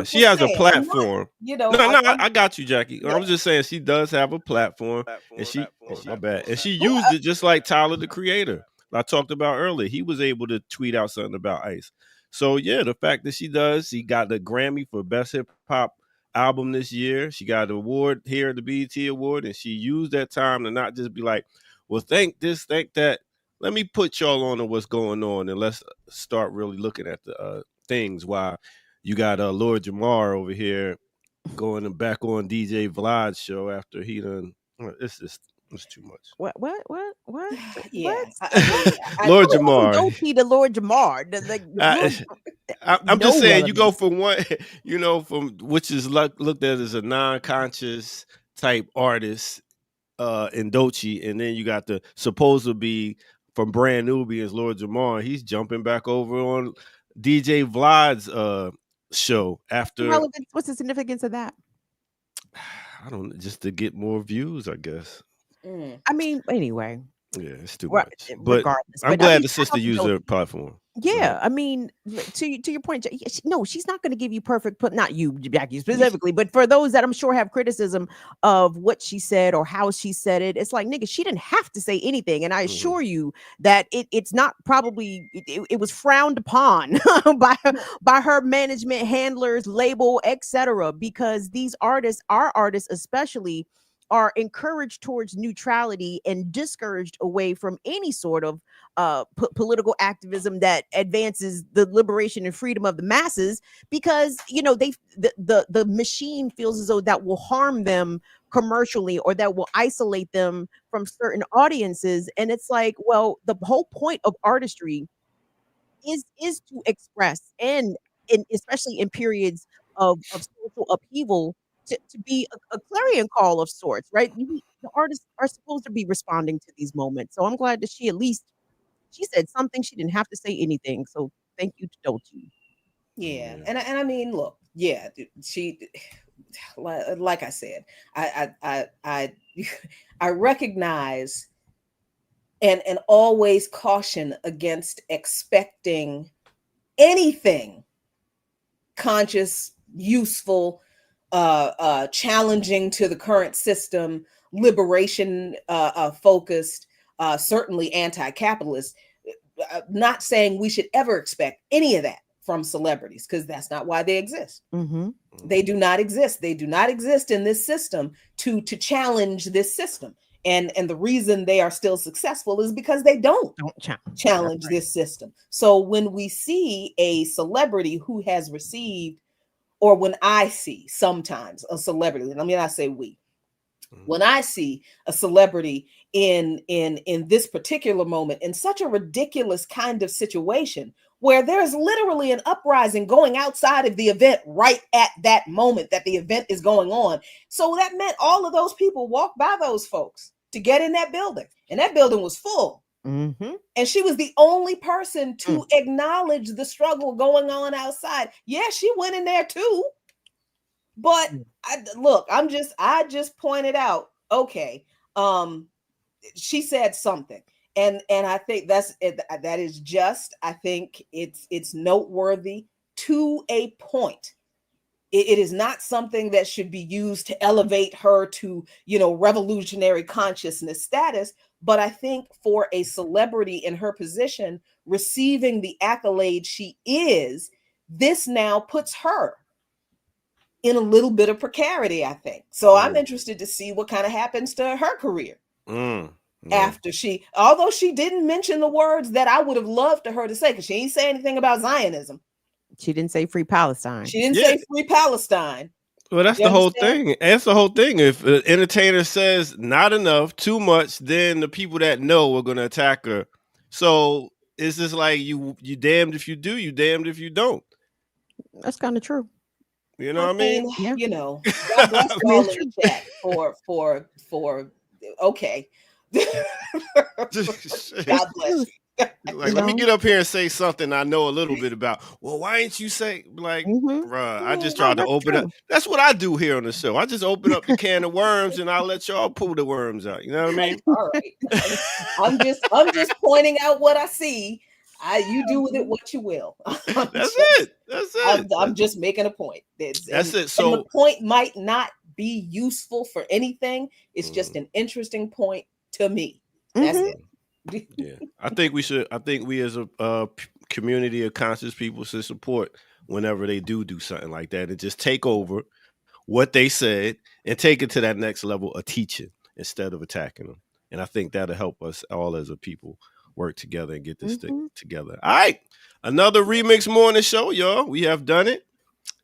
B: she has a platform. I got you, Jackie. I was just saying she does have a platform, and she, my bad, and she used it just like Tyler, the Creator, I talked about earlier. He was able to tweet out something about ICE. So yeah, the fact that she got the Grammy for Best Hip Hop album this year. She got an award here at the BET Award, and she used that time to not just be like, well, thank this, thank that. Let me put y'all on to what's going on, and let's start really looking at the things. While you got Lord Jamar over here going back on DJ Vlad's show after he done. It's too much.
C: What?
D: Yeah.
B: Lord
C: Don't
B: Jamar.
C: see the Lord Jamar.
B: I'm
C: no
B: just saying, you go
C: relevance.
B: from one, from which is looked at as a non-conscious type artist in Doechii, and then you got the supposed to be from Brand Nubians, Lord Jamar. He's jumping back over on DJ Vlad's show after.
C: Relevance. What's the significance of that?
B: I don't, just to get more views, I guess.
C: I mean, anyway.
B: Yeah, it's too much. But
C: Regardless,
B: I'm
C: but
B: glad the sister used her platform.
C: Yeah, I mean, to your point, no, she's not going to give you perfect, but not you, Jackie, specifically, but for those that I'm sure have criticism of what she said or how she said it, it's like, nigga, she didn't have to say anything, and I assure you that it's not probably it was frowned upon by her management, handlers, label, etc. Because these artists, our artists especially, are encouraged towards neutrality and discouraged away from any sort of political activism that advances the liberation and freedom of the masses, because the machine feels as though that will harm them commercially or that will isolate them from certain audiences. And it's like, well, the whole point of artistry is to express, and especially in periods of social upheaval, to be a clarion call of sorts, right? The artists are supposed to be responding to these moments. So I'm glad that she said something. She didn't have to say anything. So thank you to Doechii.
D: Yeah. And I mean, look, yeah, she, like I said, I recognize and always caution against expecting anything conscious, useful, challenging to the current system, liberation focused, certainly anti-capitalist. Not saying we should ever expect any of that from celebrities, because that's not why they exist. They do not exist. They do not exist in this system to challenge this system. And the reason they are still successful is because they don't challenge this system. So when we see a celebrity who has received, or when I see sometimes a celebrity, let me not say we, when I see a celebrity in this particular moment in such a ridiculous kind of situation where there's literally an uprising going outside of the event right at that moment that the event is going on. So that meant all of those people walked by those folks to get in that building, and that building was full. And she was the only person to acknowledge the struggle going on outside. Yeah, she went in there too. But I just pointed out, okay, she said something. And I think that is just, I think it's noteworthy to a point. It is not something that should be used to elevate her to, revolutionary consciousness status. But I think for a celebrity in her position, receiving the accolade she is, this now puts her in a little bit of precarity, I think. So I'm interested to see what kind of happens to her career after although she didn't mention the words that I would have loved to her to say, because she ain't say anything about Zionism.
C: She didn't say free Palestine.
D: She didn't say free Palestine.
B: Well, that's the whole thing. That's the whole thing. If an entertainer says not enough, too much, then the people that know are going to attack her. So it's just like you damned if you do, you damned if you don't.
C: That's kind of true.
B: You know what I mean?
C: Yeah.
D: God bless you all in the chat for okay. God bless you.
B: Like, let me get up here and say something I know a little bit about. Well, why ain't you say, like, bruh, I just tried to open up. That's what I do here on the show. I just open up the can of worms and I'll let y'all pull the worms out. You know what I mean?
D: All right. I'm just pointing out what I see. You do with it what you will.
B: That's it.
D: I'm just making a point.
B: That's it. So
D: the point might not be useful for anything. It's just an interesting point to me. That's it.
B: Yeah, I think we as a community of conscious people should support whenever they do something like that and just take over what they said and take it to that next level of teaching instead of attacking them. And I think that'll help us all as a people work together and get this thing together. All right. Another Remix Morning Show, y'all. We have done it.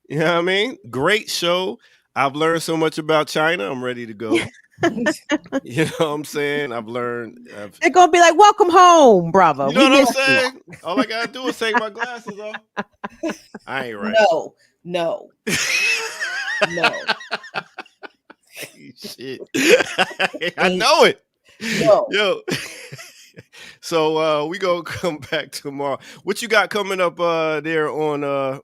B: You know what I mean? Great show. I've learned so much about China. I'm ready to go. You know what I'm saying? I've learned.
C: They're going to be like, welcome home, brother.
B: You know what I'm saying? All I got to do is take my glasses off. I ain't right.
D: No.
B: Hey, shit. I know it.
D: No.
B: Yo. So we gonna come back tomorrow. What you got coming up there on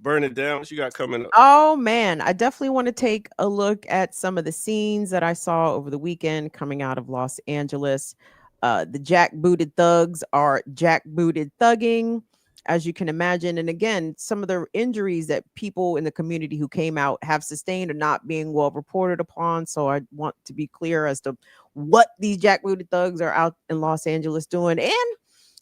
B: Burn It Down? What you got coming up?
C: Oh man, I definitely want to take a look at some of the scenes that I saw over the weekend coming out of Los Angeles. The jackbooted thugs are jackbooted thugging, as you can imagine. And again, some of the injuries that people in the community who came out have sustained are not being well reported upon. So I want to be clear as to what these jackbooted thugs are out in Los Angeles doing and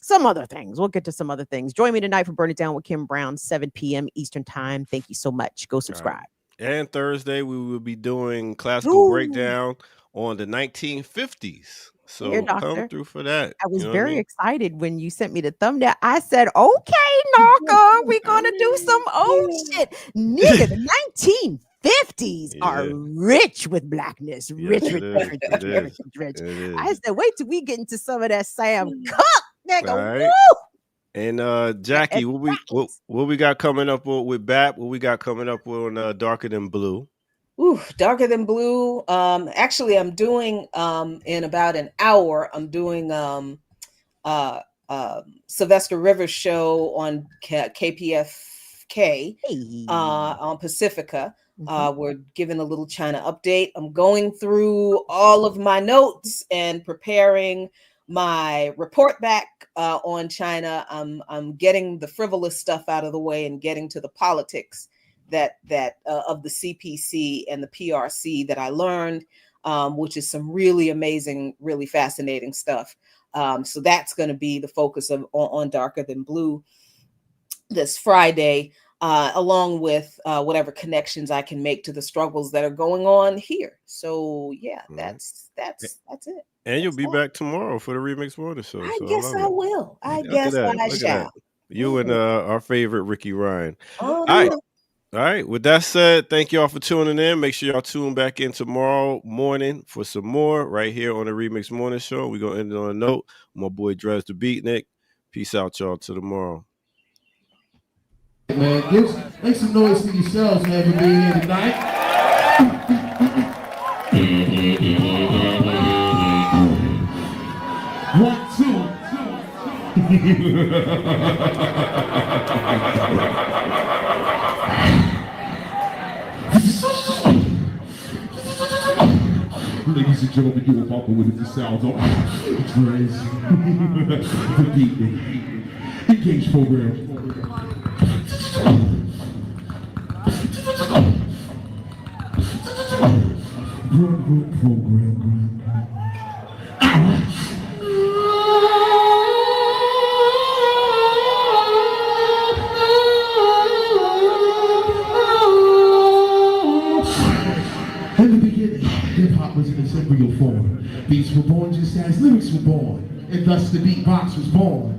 C: some other things. We'll get to some other things. Join me tonight for Burn It Down with Kim Brown, 7 p.m. Eastern time. Thank you so much. Go subscribe.
B: Right. And Thursday, we will be doing classical breakdown on the 1950s. So come through for that.
C: I was very excited when you sent me the thumbnail. I said, okay, Narco, we're going to do some old shit. Nigga, the 1950s are rich with blackness. Rich. I said, wait till we get into some of that Sam Cooke, nigga.
B: Right.
C: Woo!
B: And Jackie, what we got coming up with BAP? What we got coming up on Darker Than Blue?
D: Ooh, Darker Than Blue. Actually, I'm doing in about an hour. I'm doing Sylvester Rivers show on KPFK on Pacifica. We're giving a little China update. I'm going through all of my notes and preparing my report back on China. I'm getting the frivolous stuff out of the way and getting to the politics that of the CPC and the PRC that I learned, which is some really amazing, really fascinating stuff. So that's going to be the focus of on Darker Than Blue this Friday, along with whatever connections I can make to the struggles that are going on here. So yeah, that's it.
B: And you'll be back tomorrow for the Remix Morning Show.
D: I guess I will. I guess I shall.
B: You and our favorite Ricky Ryan. All right. All right. With that said, thank y'all for tuning in. Make sure y'all tune back in tomorrow morning for some more right here on the Remix Morning Show. We're going to end it on a note. My boy Dres the Beatnik. Peace out, y'all. Till tomorrow.
F: Man, make some noise for yourselves, man, for being here tonight. One, two. Ladies and gentlemen, you are about to witness the sounds of Dres the Beatnik. Engage program. Run program. In the beginning, hip-hop was in its embryo form. Beats were born just as lyrics were born, and thus the beatbox was born.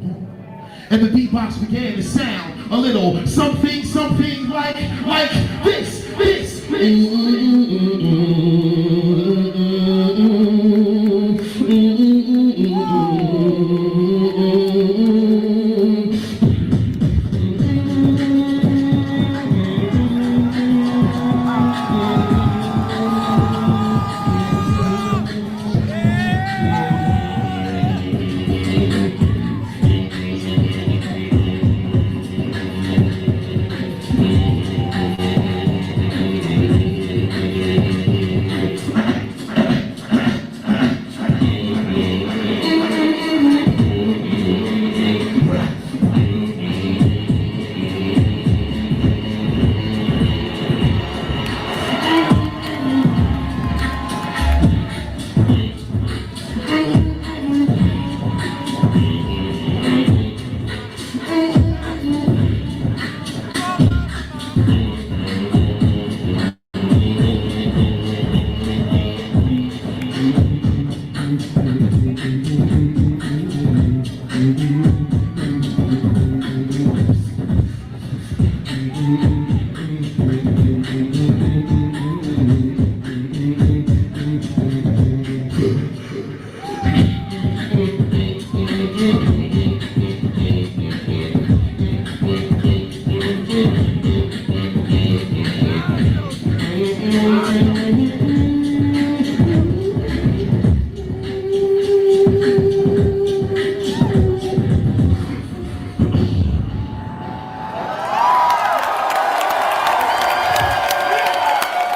F: And the beatbox began to sound a little something like this.